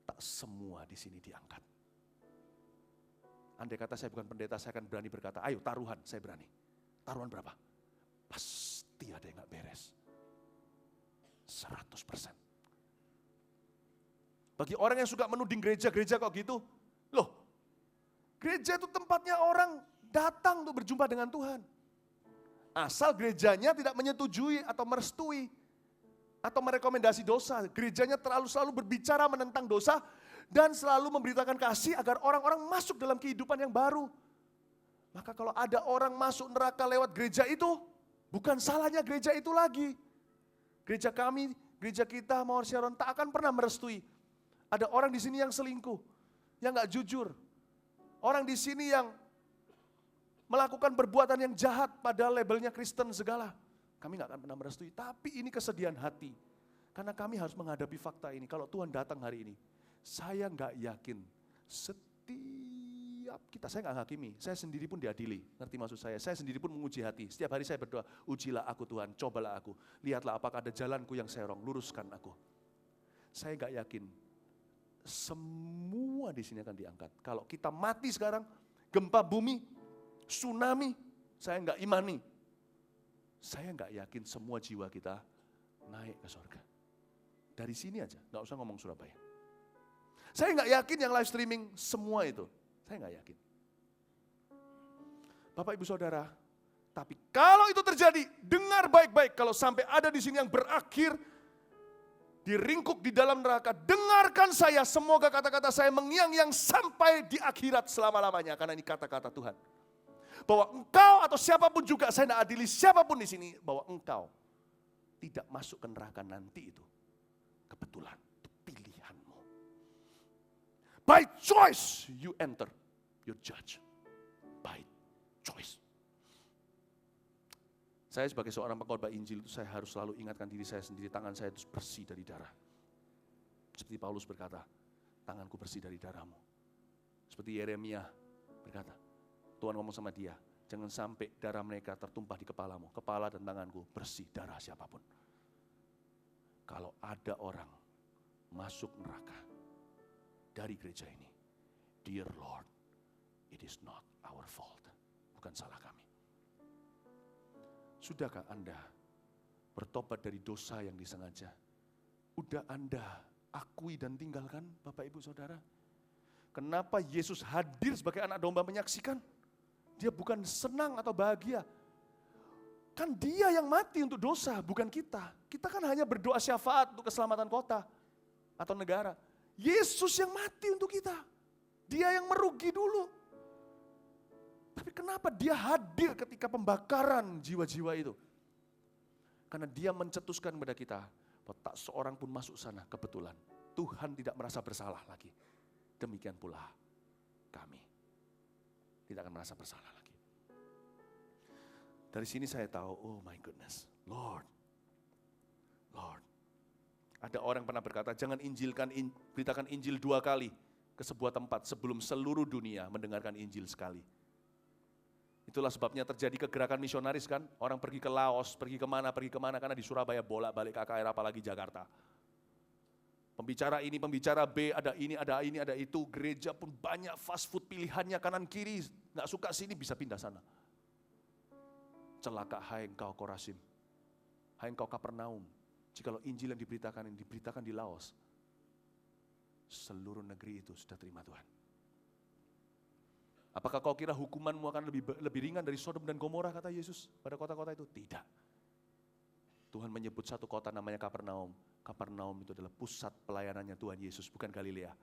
tak semua di sini diangkat. Andai kata saya bukan pendeta, saya akan berani berkata, ayo taruhan, saya berani. Taruhan berapa? Pasti ada yang gak beres. 100%. Bagi orang yang suka menuding gereja kok gitu, loh, gereja itu tempatnya orang datang untuk berjumpa dengan Tuhan. Asal gerejanya tidak menyetujui atau merestui atau merekomendasi dosa. Gerejanya selalu berbicara menentang dosa dan selalu memberitakan kasih agar orang-orang masuk dalam kehidupan yang baru. Maka kalau ada orang masuk neraka lewat gereja itu, bukan salahnya gereja itu lagi. Gereja kami, gereja kita, Mawar Sharon tak akan pernah merestui. Ada orang di sini yang selingkuh, yang gak jujur. Orang di sini yang melakukan perbuatan yang jahat pada labelnya Kristen segala. Kami gak akan pernah merestui, tapi ini kesedihan hati. Karena kami harus menghadapi fakta ini. Kalau Tuhan datang hari ini, saya gak yakin setiap kita, saya gak hakimi, saya sendiri pun diadili. Ngerti maksud saya sendiri pun menguji hati. Setiap hari saya berdoa, ujilah aku Tuhan, cobalah aku. Lihatlah apakah ada jalanku yang serong, luruskan aku. Saya gak yakin semua di sini akan diangkat. Kalau kita mati sekarang, gempa bumi, tsunami, saya nggak imani. Saya nggak yakin semua jiwa kita naik ke surga. Dari sini aja, nggak usah ngomong Surabaya. Saya nggak yakin yang live streaming semua itu. Saya nggak yakin. Bapak Ibu Saudara, tapi kalau itu terjadi, dengar baik-baik. Kalau sampai ada di sini yang berakhir diringkuk di dalam neraka, dengarkan saya, semoga kata-kata saya mengiang-iang sampai di akhirat selama-lamanya, karena ini kata-kata Tuhan. Bahwa engkau atau siapapun juga, saya tidak adili siapapun di sini, bahwa engkau tidak masuk ke neraka nanti itu kebetulan, itu pilihanmu. By choice you enter your judge. By choice. Saya sebagai seorang pengkhotbah Injil itu saya harus selalu ingatkan diri saya sendiri, tangan saya itu bersih dari darah. Seperti Paulus berkata, tanganku bersih dari darahmu. Seperti Yeremia berkata, Tuhan ngomong sama dia, jangan sampai darah mereka tertumpah di kepalamu. Kepala dan tanganku bersih darah siapapun. Kalau ada orang masuk neraka dari gereja ini, dear Lord, it is not our fault. Bukan salah kami. Sudahkah Anda bertobat dari dosa yang disengaja? Udah Anda akui dan tinggalkan, Bapak Ibu Saudara? Kenapa Yesus hadir sebagai anak domba menyaksikan? Dia bukan senang atau bahagia. Kan dia yang mati untuk dosa, bukan kita. Kita kan hanya berdoa syafaat untuk keselamatan kota atau negara. Yesus yang mati untuk kita. Dia yang merugi dulu. Tapi kenapa dia hadir ketika pembakaran jiwa-jiwa itu? Karena dia mencetuskan kepada kita, bahwa tak seorang pun masuk sana kebetulan. Tuhan tidak merasa bersalah lagi. Demikian pula kami. Tidak akan merasa bersalah lagi. Dari sini saya tahu, oh my goodness, Lord. Ada orang pernah berkata, jangan beritakan Injil 2 kali ke sebuah tempat sebelum seluruh dunia mendengarkan Injil sekali. Itulah sebabnya terjadi kegerakan misionaris kan, orang pergi ke Laos, pergi kemana, karena di Surabaya bolak-balik KKR apalagi Jakarta. Pembicara ini, pembicara B, ada ini, ada itu. Gereja pun banyak fast food pilihannya kanan kiri. Nggak suka sini bisa pindah sana. Celaka hai engkau Korasim. Hai engkau Kapernaum. Jikalau Injil yang diberitakan di Laos. Seluruh negeri itu sudah terima Tuhan. Apakah kau kira hukumanmu akan lebih ringan dari Sodom dan Gomora, kata Yesus pada kota-kota itu? Tidak. Tuhan menyebut satu kota namanya Kapernaum. Kapernaum itu adalah pusat pelayanannya Tuhan Yesus, bukan Galilea.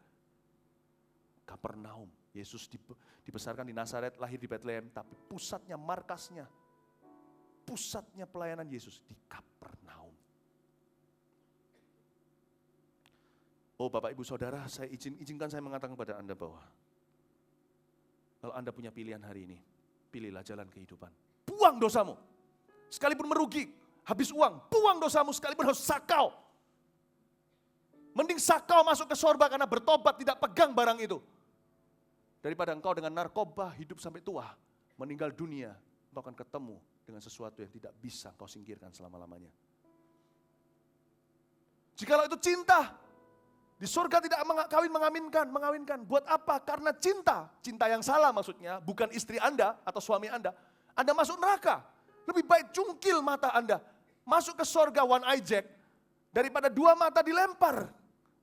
Kapernaum, Yesus dibesarkan di Nazaret, lahir di Bethlehem, tapi pusatnya, markasnya, pusatnya pelayanan Yesus di Kapernaum. Oh Bapak Ibu Saudara, izinkan saya mengatakan kepada Anda bahwa kalau Anda punya pilihan hari ini, pilihlah jalan kehidupan. Buang dosamu, sekalipun merugi, habis uang, buang dosamu sekalipun harus sakau. Mending sakau masuk ke sorga karena bertobat tidak pegang barang itu. Daripada engkau dengan narkoba hidup sampai tua, meninggal dunia, engkau akan ketemu dengan sesuatu yang tidak bisa engkau singkirkan selama-lamanya. Jikalau itu cinta, di sorga tidak mengawinkan. Buat apa? Karena cinta yang salah maksudnya, bukan istri Anda atau suami Anda masuk neraka. Lebih baik cungkil mata Anda, masuk ke sorga one eye jack, daripada 2 mata dilempar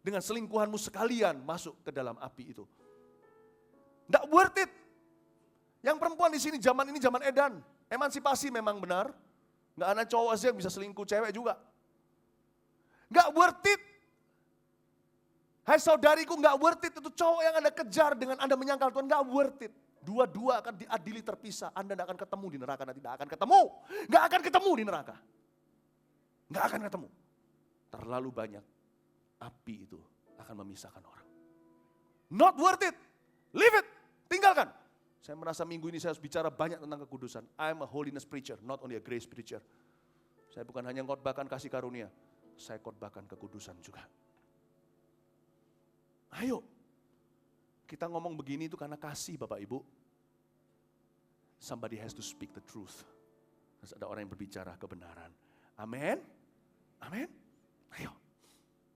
dengan selingkuhanmu sekalian masuk ke dalam api itu. Tidak worth it. Yang perempuan di sini zaman ini zaman edan, emansipasi memang benar. Nggak ada cowok aja yang bisa selingkuh cewek juga. Nggak worth it. Hai saudariku, nggak worth it. Itu cowok yang Anda kejar dengan Anda menyangkal Tuhan, nggak worth it. Dua-dua akan diadili terpisah. Anda tidak akan ketemu di neraka, nanti tidak akan ketemu. Nggak akan ketemu di neraka. Nggak akan ketemu. Terlalu banyak api itu akan memisahkan orang. Not worth it. Leave it. Tinggalkan. Saya merasa minggu ini saya harus bicara banyak tentang kekudusan. I'm a holiness preacher, not only a grace preacher. Saya bukan hanya khotbahkan kasih karunia, saya khotbahkan kekudusan juga. Ayo, kita ngomong begini itu karena kasih Bapak Ibu. Somebody has to speak the truth. Harus ada orang yang berbicara kebenaran. Amin. Amin. Ayo.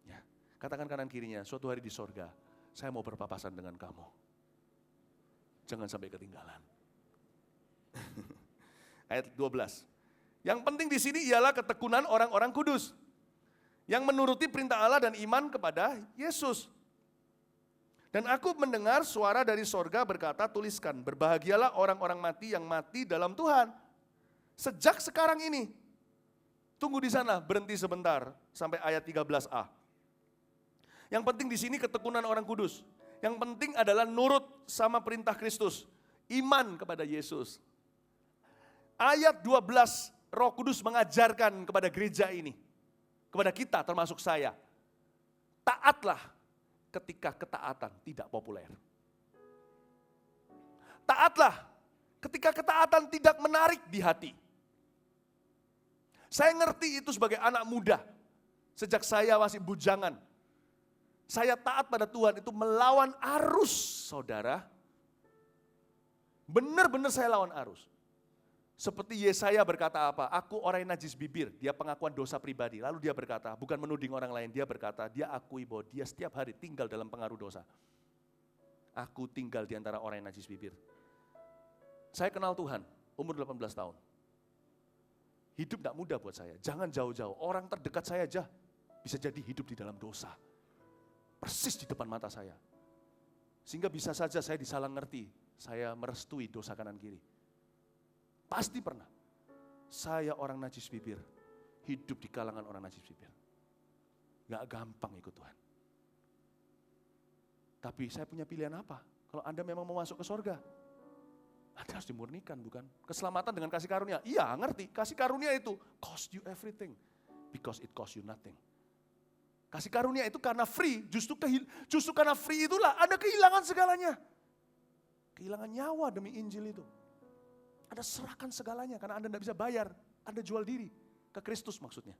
Ya. Katakan kanan kirinya, suatu hari di sorga, saya mau berpapasan dengan kamu. Jangan sampai ketinggalan. Ayat 12. Yang penting di sini ialah ketekunan orang-orang kudus yang menuruti perintah Allah dan iman kepada Yesus. Dan aku mendengar suara dari sorga berkata, tuliskan, berbahagialah orang-orang mati yang mati dalam Tuhan. Sejak sekarang ini. Tunggu di sana, berhenti sebentar sampai ayat 13a. Yang penting di sini ketekunan orang kudus. Yang penting adalah nurut sama perintah Kristus. Iman kepada Yesus. Ayat 12, Roh Kudus mengajarkan kepada gereja ini. Kepada kita termasuk saya. Taatlah ketika ketaatan tidak populer. Taatlah ketika ketaatan tidak menarik di hati. Saya ngerti itu sebagai anak muda. Sejak saya masih bujangan. Saya taat pada Tuhan itu melawan arus, saudara. Benar-benar saya lawan arus. Seperti Yesaya berkata apa? Aku orang yang najis bibir, dia pengakuan dosa pribadi. Lalu dia berkata, bukan menuding orang lain, dia berkata, dia akui bahwa dia setiap hari tinggal dalam pengaruh dosa. Aku tinggal di antara orang yang najis bibir. Saya kenal Tuhan, umur 18 tahun. Hidup tidak mudah buat saya, jangan jauh-jauh. Orang terdekat saya aja bisa jadi hidup di dalam dosa. Persis di depan mata saya. Sehingga bisa saja saya disalah ngerti, saya merestui dosa kanan kiri. Pasti pernah. Saya orang najis bibir, hidup di kalangan orang najis bibir. Gak gampang ikut Tuhan. Tapi saya punya pilihan apa? Kalau Anda memang mau masuk ke sorga, Anda harus dimurnikan, bukan? Keselamatan dengan kasih karunia. Iya, ngerti. Kasih karunia itu cost you everything because it cost you nothing. Kasih karunia itu karena free, justru karena free itulah Anda kehilangan segalanya. Kehilangan nyawa demi Injil itu. Anda serahkan segalanya karena Anda tidak bisa bayar. Anda jual diri ke Kristus maksudnya.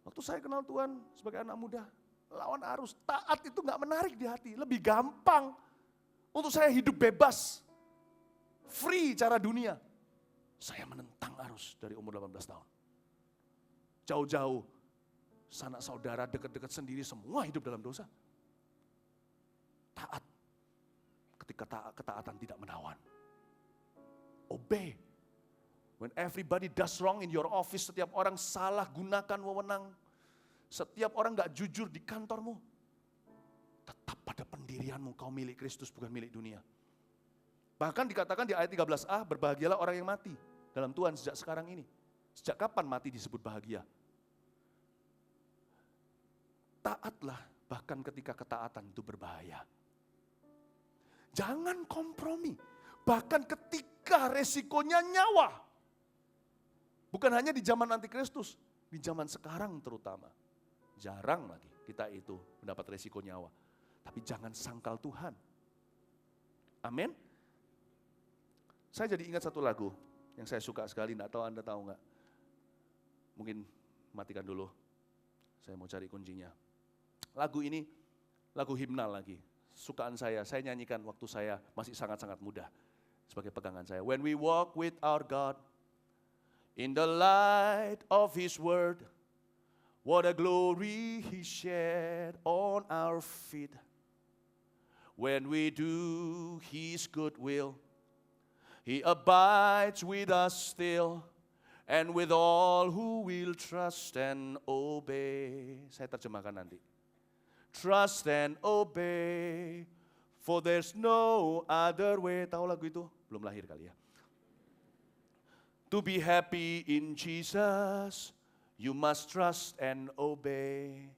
Waktu saya kenal Tuhan sebagai anak muda, lawan arus, taat itu gak menarik di hati. Lebih gampang untuk saya hidup bebas. Free cara dunia. Saya menentang arus dari umur 18 tahun. Jauh-jauh, sanak saudara dekat-dekat sendiri semua hidup dalam dosa. Taat ketika ketaatan tidak menawan. Obey. When everybody does wrong in your office, setiap orang salah gunakan wewenang, setiap orang gak jujur di kantormu, tetap pada pendirianmu, kau milik Kristus bukan milik dunia. Bahkan dikatakan di ayat 13a, berbahagialah orang yang mati dalam Tuhan sejak sekarang ini. Sejak kapan mati disebut bahagia? Taatlah bahkan ketika ketaatan itu berbahaya. Jangan kompromi. Bahkan ketika resikonya nyawa. Bukan hanya di zaman antikristus, di zaman sekarang terutama. Jarang lagi kita itu mendapat resiko nyawa. Tapi jangan sangkal Tuhan. Amin. Saya jadi ingat satu lagu yang saya suka sekali, enggak tahu Anda tahu enggak. Mungkin matikan dulu. Saya mau cari kuncinya. Lagu ini lagu himnal lagi. Sukaan saya nyanyikan waktu saya masih sangat-sangat muda. Sebagai pegangan saya. When we walk with our God in the light of His word, what a glory He shed on our feet. When we do His good will, He abides with us still, and with all who will trust and obey. Saya terjemahkan nanti. Trust and obey, for there's no other way. Tahu lagu itu? Belum lahir kali ya. To be happy in Jesus, you must trust and obey.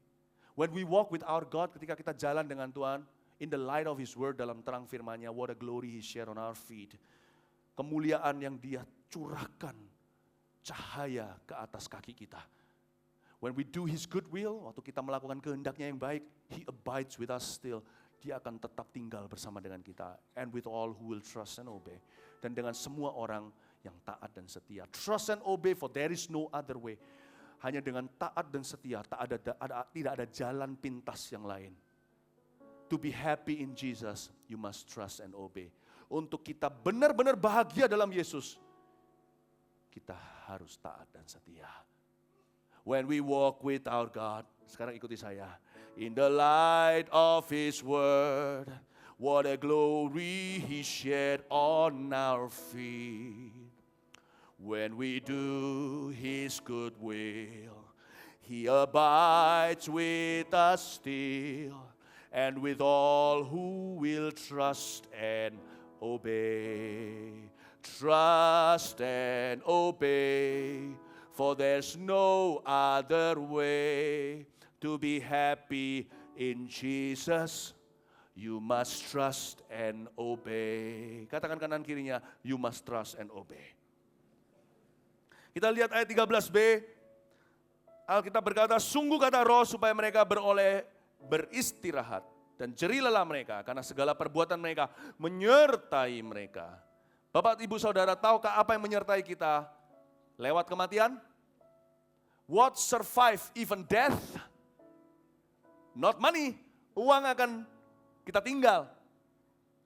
When we walk with our God, ketika kita jalan dengan Tuhan, in the light of His word, dalam terang firman-Nya, what a glory He shared on our feet. Kemuliaan yang Dia curahkan, cahaya ke atas kaki kita. When we do His good will, waktu kita melakukan kehendak-Nya yang baik, He abides with us still. Dia akan tetap tinggal bersama dengan kita. And with all who will trust and obey. Dan dengan semua orang yang taat dan setia. Trust and obey, for there is no other way. Hanya dengan taat dan setia, tidak ada jalan pintas yang lain. To be happy in Jesus, you must trust and obey. Untuk kita benar-benar bahagia dalam Yesus, kita harus taat dan setia. When we walk with our God, sekarang ikuti saya. In the light of His word, what a glory He shed on our feet. When we do His good will, He abides with us still, and with all who will trust and obey. Trust and obey, for there's no other way to be happy in Jesus. You must trust and obey. Katakan kanan kirinya, you must trust and obey. Kita lihat ayat 13b, Alkitab berkata, sungguh kata Roh supaya mereka beroleh beristirahat. Dan jerih lelah mereka karena segala perbuatan mereka menyertai mereka. Bapak, Ibu, Saudara, tahukah apa yang menyertai kita lewat kematian? What survive even death? Not money, uang akan kita tinggal.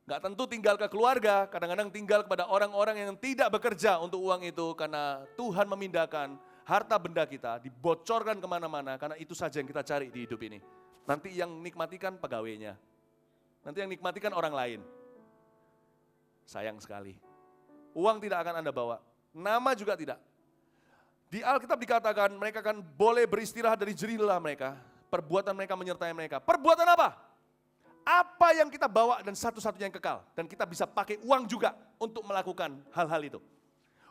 Gak tentu tinggal ke keluarga, kadang-kadang tinggal kepada orang-orang yang tidak bekerja untuk uang itu. Karena Tuhan memindahkan harta benda kita, dibocorkan kemana-mana. Karena itu saja yang kita cari di hidup ini. Nanti yang nikmatikan pegawainya. Nanti yang nikmatikan orang lain. Sayang sekali. Uang tidak akan Anda bawa, nama juga tidak. Di Alkitab dikatakan mereka akan boleh beristirahat dari jerih lelah mereka. Perbuatan mereka menyertai mereka. Perbuatan apa? Apa yang kita bawa dan satu-satunya yang kekal. Dan kita bisa pakai uang juga untuk melakukan hal-hal itu.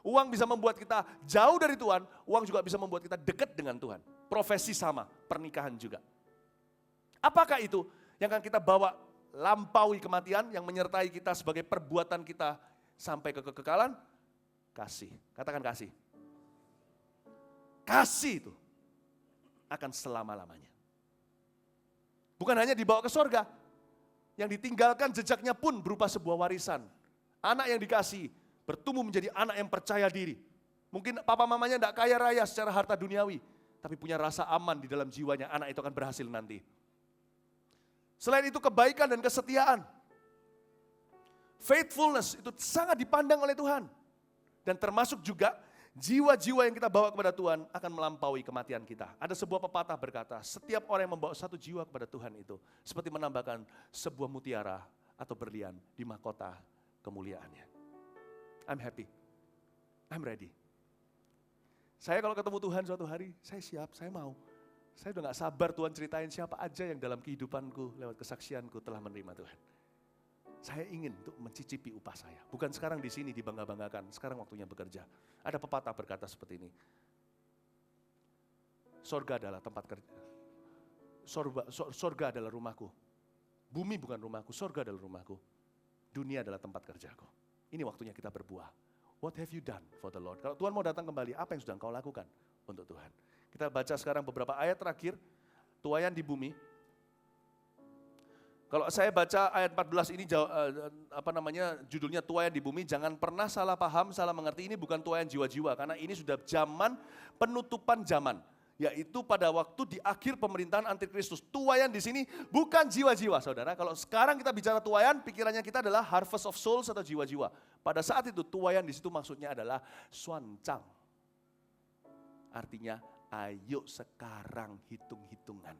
Uang bisa membuat kita jauh dari Tuhan, uang juga bisa membuat kita dekat dengan Tuhan. Profesi sama, pernikahan juga. Apakah itu yang akan kita bawa lampaui kematian, yang menyertai kita sebagai perbuatan kita sampai ke kekekalan? Kasih, katakan kasih. Kasih itu akan selama-lamanya. Bukan hanya dibawa ke sorga, yang ditinggalkan jejaknya pun berupa sebuah warisan. Anak yang dikasih bertumbuh menjadi anak yang percaya diri. Mungkin papa mamanya tidak kaya raya secara harta duniawi, tapi punya rasa aman di dalam jiwanya, anak itu akan berhasil nanti. Selain itu kebaikan dan kesetiaan. Faithfulness itu sangat dipandang oleh Tuhan. Dan termasuk juga jiwa-jiwa yang kita bawa kepada Tuhan akan melampaui kematian kita. Ada sebuah pepatah berkata, setiap orang yang membawa satu jiwa kepada Tuhan itu seperti menambahkan sebuah mutiara atau berlian di mahkota kemuliaannya. I'm happy, I'm ready. Saya kalau ketemu Tuhan suatu hari, saya siap, saya mau. Saya udah gak sabar Tuhan ceritain siapa aja yang dalam kehidupanku, lewat kesaksianku telah menerima Tuhan. Saya ingin untuk mencicipi upah saya. Bukan sekarang di sini dibangga-banggakan, sekarang waktunya bekerja. Ada pepatah berkata seperti ini. Sorga adalah tempat kerja. Sorga adalah rumahku. Bumi bukan rumahku, sorga adalah rumahku. Dunia adalah tempat kerjaku. Ini waktunya kita berbuah. What have you done for the Lord? Kalau Tuhan mau datang kembali, apa yang sudah engkau lakukan untuk Tuhan? Kita baca sekarang beberapa ayat terakhir, tuaian di bumi. Kalau saya baca ayat 14 ini judulnya tuaian di bumi, jangan pernah salah paham, salah mengerti, ini bukan tuaian jiwa-jiwa karena ini sudah zaman penutupan zaman, yaitu pada waktu di akhir pemerintahan Antikristus. Tuaian di sini bukan jiwa-jiwa, Saudara. Kalau sekarang kita bicara tuaian, pikirannya kita adalah harvest of souls atau jiwa-jiwa. Pada saat itu tuaian di situ maksudnya adalah swancang. Artinya ayo sekarang hitung-hitungan.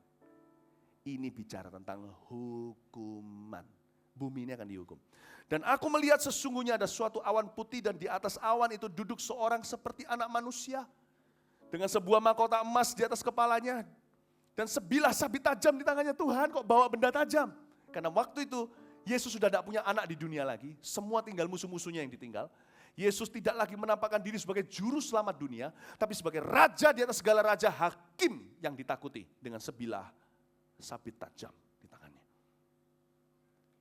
Ini bicara tentang hukuman. Bumi ini akan dihukum. Dan aku melihat sesungguhnya ada suatu awan putih dan di atas awan itu duduk seorang seperti anak manusia. Dengan sebuah mahkota emas di atas kepalanya. Dan sebilah sabit tajam di tangannya. Tuhan kok bawa benda tajam? Karena waktu itu Yesus sudah tidak punya anak di dunia lagi. Semua tinggal musuh-musuhnya yang ditinggal. Yesus tidak lagi menampakkan diri sebagai juru selamat dunia. Tapi sebagai raja di atas segala raja, hakim yang ditakuti dengan sebilah sabit tajam di tangannya.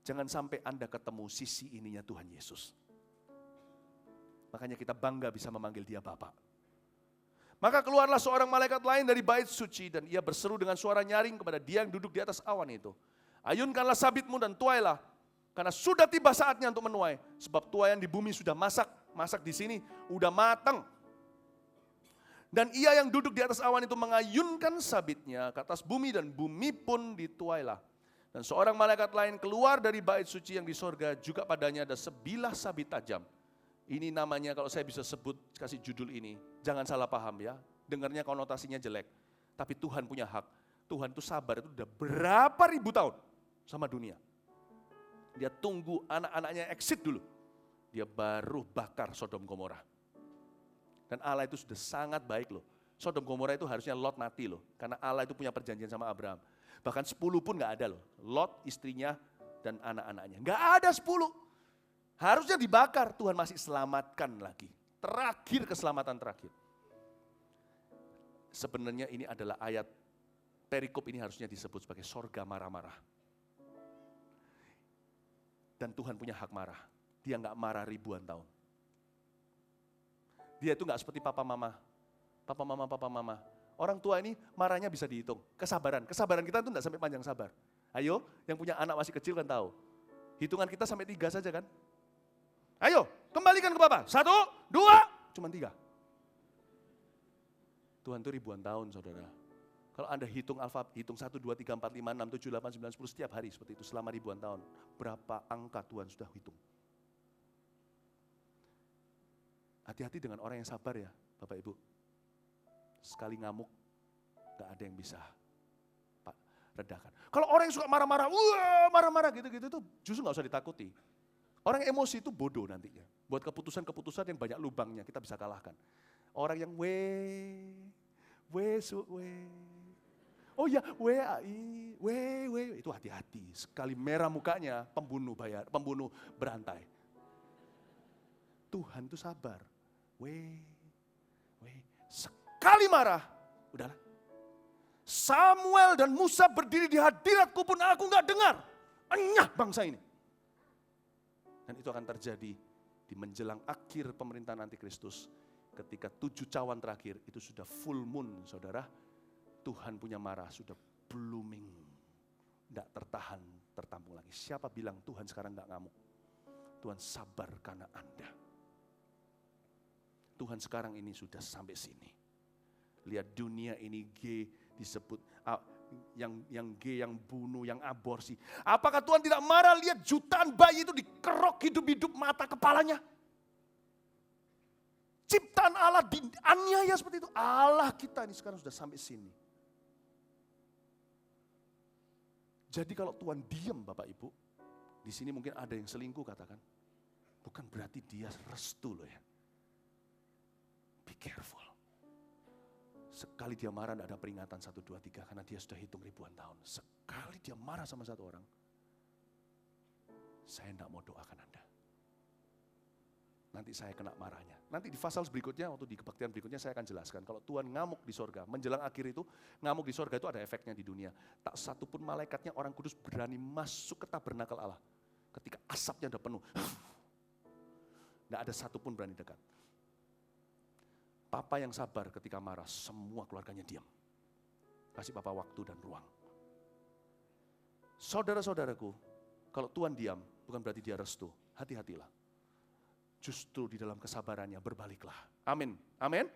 Jangan sampai Anda ketemu sisi ininya Tuhan Yesus. Makanya kita bangga bisa memanggil dia Bapa. Maka keluarlah seorang malaikat lain dari bait suci dan ia berseru dengan suara nyaring kepada dia yang duduk di atas awan itu. Ayunkanlah sabitmu dan tuailah, karena sudah tiba saatnya untuk menuai. Sebab tuaian di bumi sudah masak di sini, udah matang. Dan ia yang duduk di atas awan itu mengayunkan sabitnya ke atas bumi dan bumi pun dituailah. Dan seorang malaikat lain keluar dari bait suci yang di sorga, juga padanya ada sebilah sabit tajam. Ini namanya, kalau saya bisa sebut, kasih judul ini, jangan salah paham ya, dengarnya konotasinya jelek. Tapi Tuhan punya hak, Tuhan itu sabar, itu udah berapa ribu tahun sama dunia. Dia tunggu anak-anaknya exit dulu, dia baru bakar Sodom Gomora. Dan Allah itu sudah sangat baik loh. Sodom Gomora itu harusnya Lot mati loh. Karena Allah itu punya perjanjian sama Abraham. Bahkan 10 pun gak ada loh. Lot, istrinya, dan anak-anaknya. Gak ada 10. Harusnya dibakar, Tuhan masih selamatkan lagi. Terakhir, keselamatan terakhir. Sebenarnya ini adalah ayat perikop ini harusnya disebut sebagai sorga marah-marah. Dan Tuhan punya hak marah. Dia gak marah ribuan tahun. Dia itu gak seperti papa mama. Papa mama. Orang tua ini marahnya bisa dihitung. Kesabaran kita itu gak sampai panjang sabar. Ayo, yang punya anak masih kecil kan tahu. Hitungan kita sampai 3 saja kan. Ayo, kembalikan ke papa. 1, 2, cuma 3. Tuhan itu ribuan tahun, saudara. Kalau Anda hitung alfabet, hitung 1, 2, 3, 4, 5, 6, 7, 8, 9, 10 setiap hari seperti itu selama ribuan tahun. Berapa angka Tuhan sudah hitung. Hati-hati dengan orang yang sabar ya, Bapak Ibu. Sekali ngamuk, gak ada yang bisa redakan. Kalau orang yang suka marah-marah, marah-marah gitu-gitu itu justru gak usah ditakuti. Orang emosi itu bodoh nantinya. Buat keputusan-keputusan yang banyak lubangnya, kita bisa kalahkan. Orang yang oh ya, itu hati-hati. Sekali merah mukanya, pembunuh berantai. Tuhan itu sabar. Sekali marah, udahlah. Samuel dan Musa berdiri di hadiratku pun aku gak dengar. Enyah bangsa ini. Dan itu akan terjadi di menjelang akhir pemerintahan antikristus. Ketika 7 cawan terakhir itu sudah full moon, saudara. Tuhan punya marah, sudah blooming. Gak tertahan, tertampung lagi. Siapa bilang Tuhan sekarang gak ngamuk? Tuhan sabar karena Anda. Tuhan sekarang ini sudah sampai sini. Lihat dunia ini disebut yang yang bunuh, yang aborsi. Apakah Tuhan tidak marah lihat jutaan bayi itu dikerok hidup-hidup mata kepalanya? Ciptaan Allah dianiaya seperti itu. Allah kita ini sekarang sudah sampai sini. Jadi kalau Tuhan diam Bapak Ibu, di sini mungkin ada yang selingkuh katakan. Bukan berarti dia restu loh ya. Be careful. Sekali dia marah tidak ada peringatan 1, 2, 3 karena dia sudah hitung ribuan tahun. Sekali dia marah sama satu orang, saya tidak mau doakan Anda. Nanti saya kena marahnya. Nanti di pasal berikutnya, waktu di kebaktian berikutnya saya akan jelaskan. Kalau Tuhan ngamuk di sorga, menjelang akhir itu, ngamuk di sorga itu ada efeknya di dunia. Tak satu pun malaikatnya orang kudus berani masuk ke tabernakel Allah. Ketika asapnya udah penuh. Tidak ada satupun berani dekat. Papa yang sabar ketika marah, semua keluarganya diam. Kasih papa waktu dan ruang. Saudara-saudaraku, kalau Tuhan diam, bukan berarti dia restu. Hati-hatilah. Justru di dalam kesabarannya berbaliklah. Amin. Amin.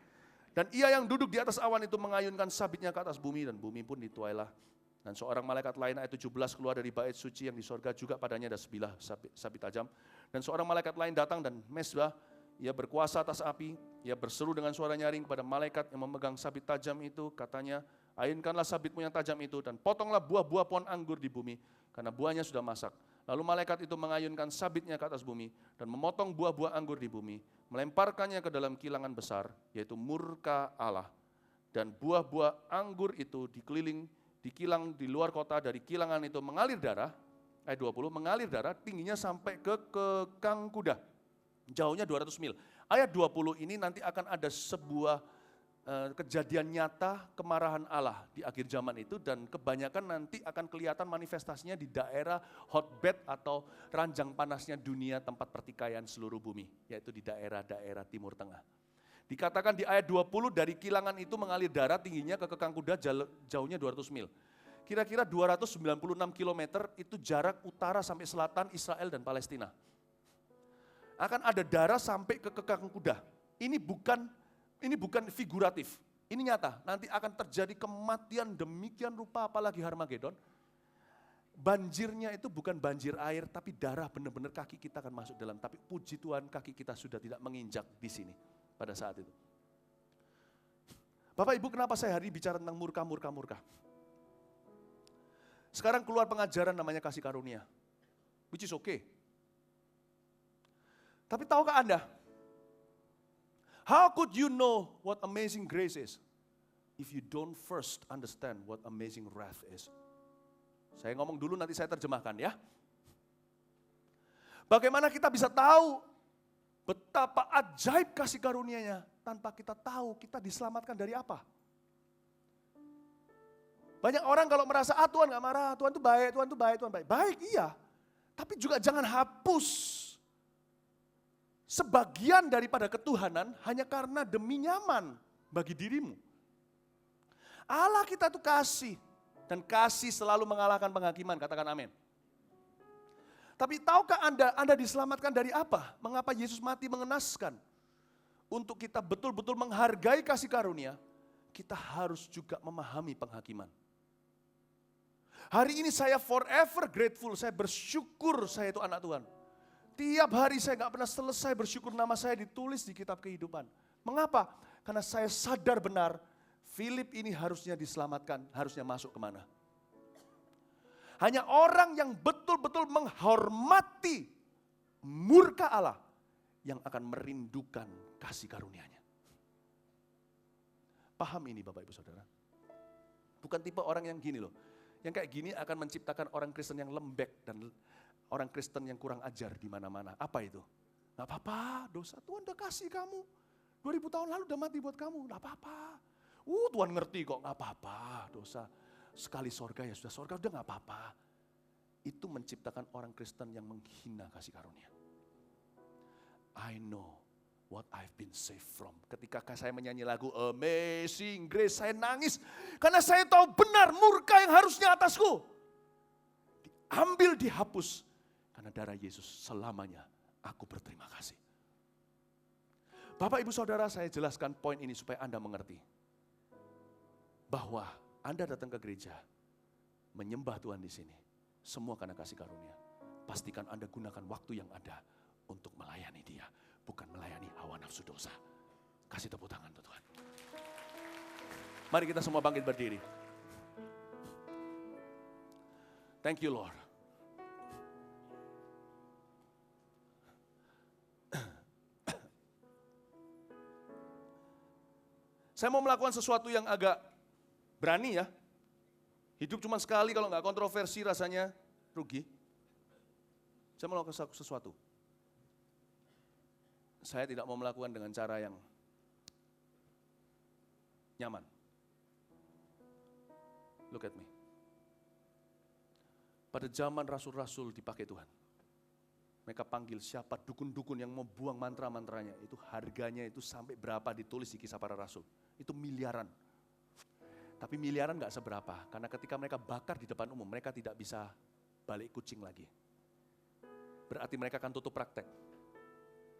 Dan ia yang duduk di atas awan itu mengayunkan sabitnya ke atas bumi, dan bumi pun dituailah. Dan seorang malaikat lain ayat 17 keluar dari bait suci yang di sorga, juga padanya ada sebilah sabit tajam. Dan seorang malaikat lain datang dan mesbah, ia berkuasa atas api, ia berseru dengan suara nyaring kepada malaikat yang memegang sabit tajam itu, katanya, ayunkanlah sabitmu yang tajam itu dan potonglah buah-buah pohon anggur di bumi, karena buahnya sudah masak. Lalu malaikat itu mengayunkan sabitnya ke atas bumi dan memotong buah-buah anggur di bumi, melemparkannya ke dalam kilangan besar, yaitu murka Allah. Dan buah-buah anggur itu dikilang di luar kota, dari kilangan itu mengalir darah, ayat 20, mengalir darah tingginya sampai ke kekang kuda. Jauhnya 200 mil. Ayat 20 ini nanti akan ada sebuah kejadian nyata kemarahan Allah di akhir zaman itu, dan kebanyakan nanti akan kelihatan manifestasinya di daerah hotbed atau ranjang panasnya dunia, tempat pertikaian seluruh bumi, yaitu di daerah-daerah Timur Tengah. Dikatakan di ayat 20 dari kilangan itu mengalir darah tingginya ke kekang kuda, jauhnya 200 mil. Kira-kira 296 km itu jarak utara sampai selatan Israel dan Palestina. Akan ada darah sampai ke kekang kuda. Ini bukan figuratif, ini nyata. Nanti akan terjadi kematian demikian rupa, apalagi Harmagedon. Banjirnya itu bukan banjir air, tapi darah, benar-benar kaki kita akan masuk dalam. Tapi puji Tuhan, kaki kita sudah tidak menginjak di sini pada saat itu. Bapak Ibu, kenapa saya hari ini bicara tentang murka? Sekarang keluar pengajaran namanya kasih karunia, which is okay. Tapi tahukah Anda, How could you know what amazing grace is if you don't first understand what amazing wrath is? Saya ngomong dulu, nanti saya terjemahkan ya. Bagaimana kita bisa tahu betapa ajaib kasih karunia-Nya tanpa kita tahu kita diselamatkan dari apa? Banyak orang kalau merasa, Tuhan gak marah, Tuhan itu baik, Tuhan itu baik, Tuhan baik. Baik, iya. Tapi juga jangan hapus sebagian daripada ketuhanan hanya karena demi nyaman bagi dirimu. Allah kita itu kasih, dan kasih selalu mengalahkan penghakiman, katakan amin. Tapi tahukah Anda diselamatkan dari apa? Mengapa Yesus mati mengenaskan? Untuk kita betul-betul menghargai kasih karunia, kita harus juga memahami penghakiman. Hari ini saya forever grateful, saya bersyukur saya itu anak Tuhan. Tiap hari saya gak pernah selesai bersyukur nama saya ditulis di kitab kehidupan. Mengapa? Karena saya sadar benar, Philip ini harusnya diselamatkan, harusnya masuk kemana? Hanya orang yang betul-betul menghormati murka Allah yang akan merindukan kasih karunia-Nya. Paham ini Bapak Ibu Saudara? Bukan tipe orang yang gini loh. Yang kayak gini akan menciptakan orang Kristen yang lembek dan orang Kristen yang kurang ajar di mana-mana. Apa itu? Gak apa-apa, dosa Tuhan udah kasih kamu. 2000 tahun lalu udah mati buat kamu, gak apa-apa. Tuhan ngerti kok, gak apa-apa, dosa. Sekali sorga ya sudah sorga, udah gak apa-apa. Itu menciptakan orang Kristen yang menghina kasih karunia. I know what I've been saved from. Ketika saya menyanyi lagu Amazing Grace, saya nangis. Karena saya tahu benar murka yang harusnya atasku diambil, dihapus. Karena darah Yesus selamanya aku berterima kasih. Bapak Ibu Saudara, saya jelaskan poin ini supaya Anda mengerti. Bahwa Anda datang ke gereja, menyembah Tuhan di sini, semua karena kasih karunia. Pastikan Anda gunakan waktu yang ada untuk melayani Dia, bukan melayani hawa nafsu dosa. Kasih tepuk tangan untuk Tuhan. Mari kita semua bangkit berdiri. Thank you Lord. Saya mau melakukan sesuatu yang agak berani ya. Hidup cuma sekali, kalau nggak kontroversi rasanya rugi. Saya mau melakukan sesuatu. Saya tidak mau melakukan dengan cara yang nyaman. Look at me. Pada zaman rasul-rasul dipakai Tuhan. Mereka panggil siapa dukun-dukun yang mau buang mantra-mantranya. Itu harganya itu sampai berapa ditulis di Kisah Para Rasul. Itu miliaran. Tapi miliaran gak seberapa. Karena ketika mereka bakar di depan umum, mereka tidak bisa balik kucing lagi. Berarti mereka akan tutup praktek.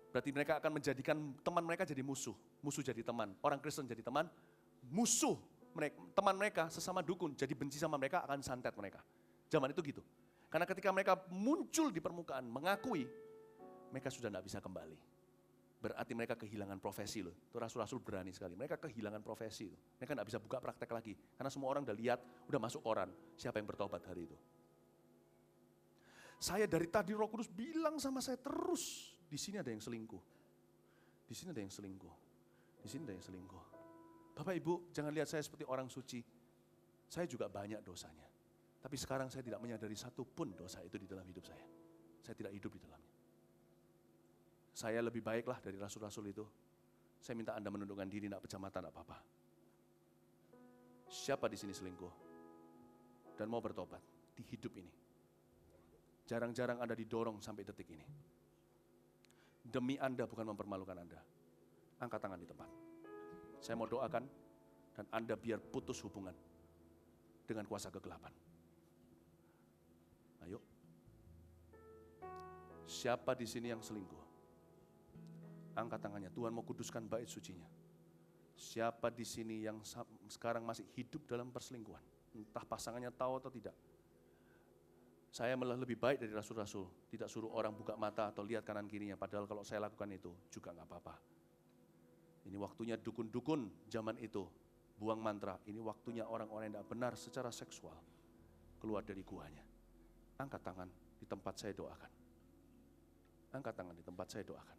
Berarti mereka akan menjadikan teman mereka jadi musuh. Musuh jadi teman. Orang Kristen jadi teman. Musuh mereka, teman mereka sesama dukun. Jadi benci sama mereka, akan santet mereka. Zaman itu gitu. Karena ketika mereka muncul di permukaan, mengakui, mereka sudah tidak bisa kembali. Berarti mereka kehilangan profesi loh. Itu rasul-rasul berani sekali. Mereka kehilangan profesi. Mereka tidak bisa buka praktek lagi. Karena semua orang udah lihat, udah masuk koran. Siapa yang bertobat hari itu. Saya dari tadi Roh Kudus bilang sama saya terus, di sini ada yang selingkuh. Di sini ada yang selingkuh. Di sini ada yang selingkuh. Bapak Ibu, jangan lihat saya seperti orang suci. Saya juga banyak dosanya. Tapi sekarang saya tidak menyadari satu pun dosa itu di dalam hidup saya. Saya tidak hidup di dalamnya. Saya lebih baiklah dari rasul-rasul itu. Saya minta Anda menundukkan diri, tidak pecah mata, tidak apa-apa. Siapa di sini selingkuh dan mau bertobat di hidup ini? Jarang-jarang Anda didorong sampai detik ini. Demi Anda, bukan mempermalukan Anda. Angkat tangan di tempat. Saya mau doakan dan Anda biar putus hubungan dengan kuasa kegelapan. Ayo. Siapa di sini yang selingkuh? Angkat tangannya. Tuhan mau kuduskan bait sucinya. Siapa di sini yang sekarang masih hidup dalam perselingkuhan? Entah pasangannya tahu atau tidak. Saya malah lebih baik dari rasul-rasul. Tidak suruh orang buka mata atau lihat kanan kirinya. Padahal kalau saya lakukan itu juga gak apa-apa. Ini waktunya dukun-dukun zaman itu. Buang mantra. Ini waktunya orang-orang yang tidak benar secara seksual. Keluar dari guanya. Angkat tangan di tempat saya doakan. Angkat tangan di tempat saya doakan.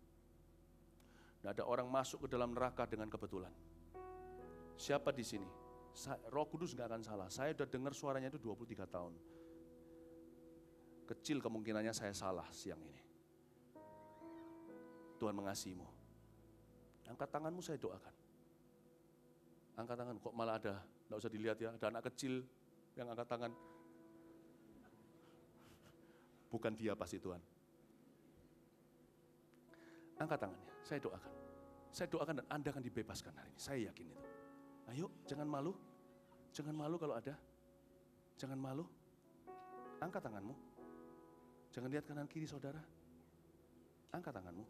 Tidak ada orang masuk ke dalam neraka dengan kebetulan. Siapa di sini? Roh Kudus nggak akan salah. Saya sudah dengar suaranya itu 23 tahun. Kecil kemungkinannya saya salah siang ini. Tuhan mengasihimu. Angkat tanganmu, saya doakan. Angkat tangan, kok malah ada, nggak usah dilihat ya, ada anak kecil yang angkat tangan. Bukan dia pasti Tuhan. Angkat tangannya, saya doakan. Saya doakan dan Anda akan dibebaskan hari ini, saya yakin itu. Ayo, jangan malu. Jangan malu kalau ada. Jangan malu. Angkat tanganmu. Jangan lihat kanan kiri saudara. Angkat tanganmu.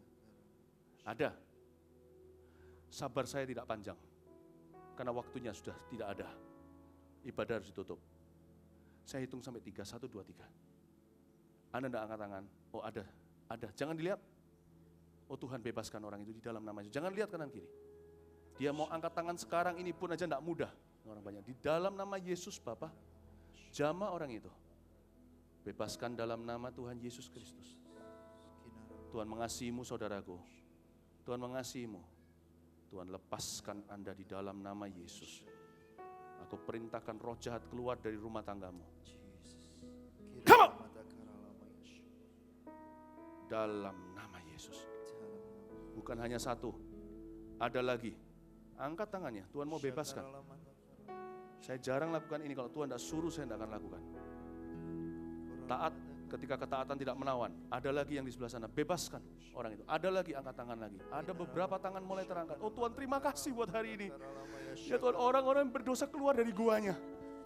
Ada. Sabar saya tidak panjang. Karena waktunya sudah tidak ada. Ibadah harus ditutup. Saya hitung sampai 3, 1, 2, 3. Anda tidak angkat tangan. Oh ada. Jangan dilihat. Oh Tuhan bebaskan orang itu di dalam nama Yesus. Jangan lihat kanan kiri. Dia mau angkat tangan sekarang ini pun aja tidak mudah. Orang banyak. Di dalam nama Yesus Bapa, jamah orang itu. Bebaskan dalam nama Tuhan Yesus Kristus. Tuhan mengasihimu saudaraku. Tuhan mengasihimu. Tuhan lepaskan Anda di dalam nama Yesus. Aku perintahkan roh jahat keluar dari rumah tanggamu. Come on! Dalam nama Yesus. Bukan hanya satu, ada lagi. Angkat tangannya, Tuhan mau bebaskan. Saya jarang lakukan ini, kalau Tuhan tidak suruh saya tidak akan lakukan. Taat ketika ketaatan tidak menawan. Ada lagi yang di sebelah sana, bebaskan orang itu. Ada lagi, angkat tangan lagi. Ada beberapa tangan mulai terangkat. Oh Tuhan terima kasih buat hari ini. Ya Tuhan, orang-orang yang berdosa keluar dari guanya.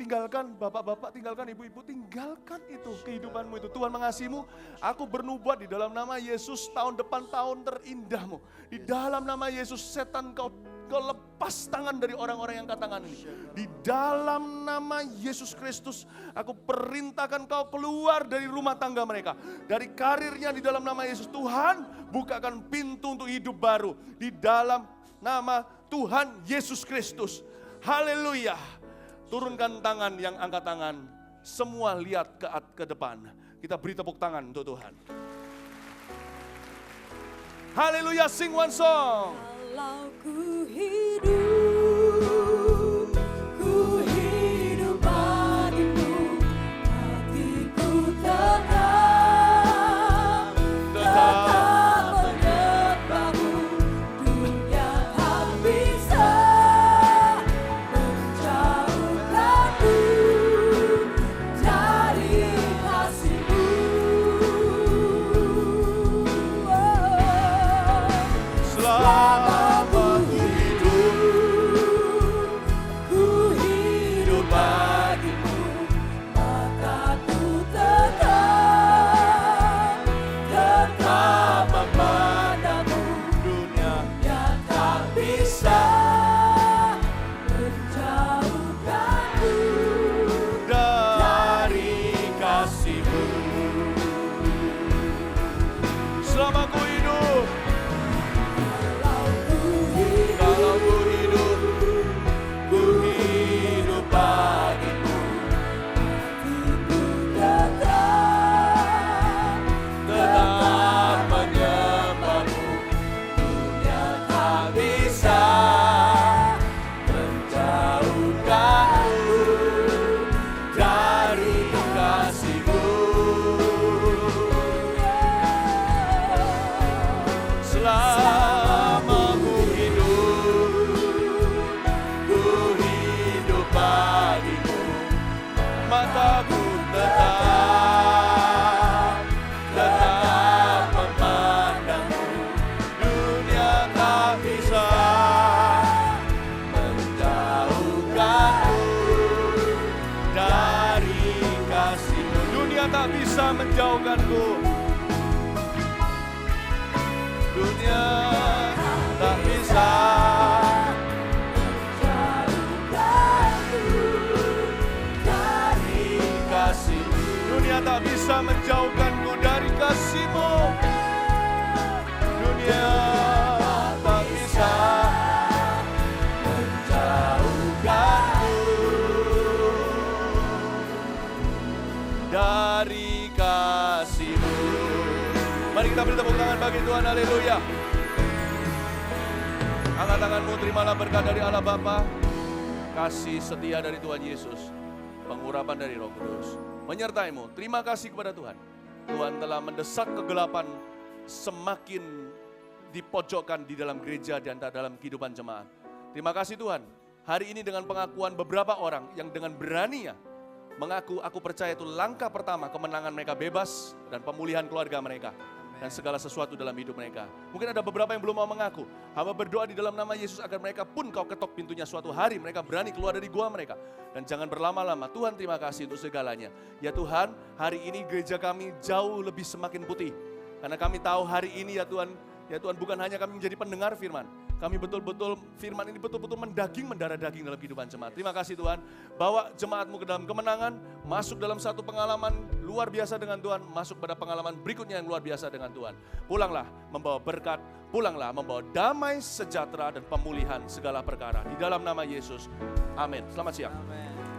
Tinggalkan bapak-bapak, tinggalkan ibu-ibu, tinggalkan itu, kehidupanmu itu. Tuhan mengasihimu, aku bernubuat di dalam nama Yesus, tahun depan tahun terindahmu. Di dalam nama Yesus, setan kau lepas tangan dari orang-orang yang angkat tangan ini. Di dalam nama Yesus Kristus, aku perintahkan kau keluar dari rumah tangga mereka. Dari karirnya di dalam nama Yesus. Tuhan, bukakan pintu untuk hidup baru. Di dalam nama Tuhan Yesus Kristus. Haleluya. Turunkan tangan yang angkat tangan. Semua lihat ke depan. Kita beri tepuk tangan untuk Tuhan. Haleluya, sing one song. Kalau ku hidup bagimu, hatiku tetap menyembahmu. Dunia tak bisa menjauhkanku dari kasih-Mu. Selama mataku tetap memandangmu. Dunia tak bisa menjauhkanku dari kasih-Mu. Dunia tak bisa menjauhkanku. Dunia tak bisa tak bisa menjauhkanku dari kasih-Mu. Dunia tak bisa menjauhkanku dari kasih-Mu. Mari kita beri tepuk tangan bagi Tuhan, haleluya. tanganmu, terimalah berkat dari Allah Bapa, kasih setia dari Tuhan Yesus, pengurapan dari Roh Kudus menyertaimu. Terima kasih kepada Tuhan. Tuhan telah mendesak kegelapan semakin dipojokkan di dalam gereja dan dalam kehidupan jemaat. Terima kasih Tuhan. Hari ini dengan pengakuan beberapa orang yang dengan beraninya mengaku, aku percaya itu langkah pertama kemenangan mereka bebas dan pemulihan keluarga mereka. Dan segala sesuatu dalam hidup mereka. Mungkin ada beberapa yang belum mau mengaku. Hamba berdoa di dalam nama Yesus agar mereka pun kau ketok pintunya suatu hari. Mereka berani keluar dari gua mereka. Dan jangan berlama-lama. Tuhan terima kasih untuk segalanya. Ya Tuhan, hari ini gereja kami jauh lebih semakin putih. Karena kami tahu hari ini ya Tuhan bukan hanya kami menjadi pendengar firman. Kami betul-betul, firman ini betul-betul mendarah daging dalam kehidupan jemaat. Terima kasih Tuhan, bawa jemaatmu ke dalam kemenangan, masuk dalam satu pengalaman luar biasa dengan Tuhan, masuk pada pengalaman berikutnya yang luar biasa dengan Tuhan. Pulanglah membawa berkat, pulanglah membawa damai, sejahtera, dan pemulihan segala perkara. Di dalam nama Yesus, amin. Selamat siang. Amin.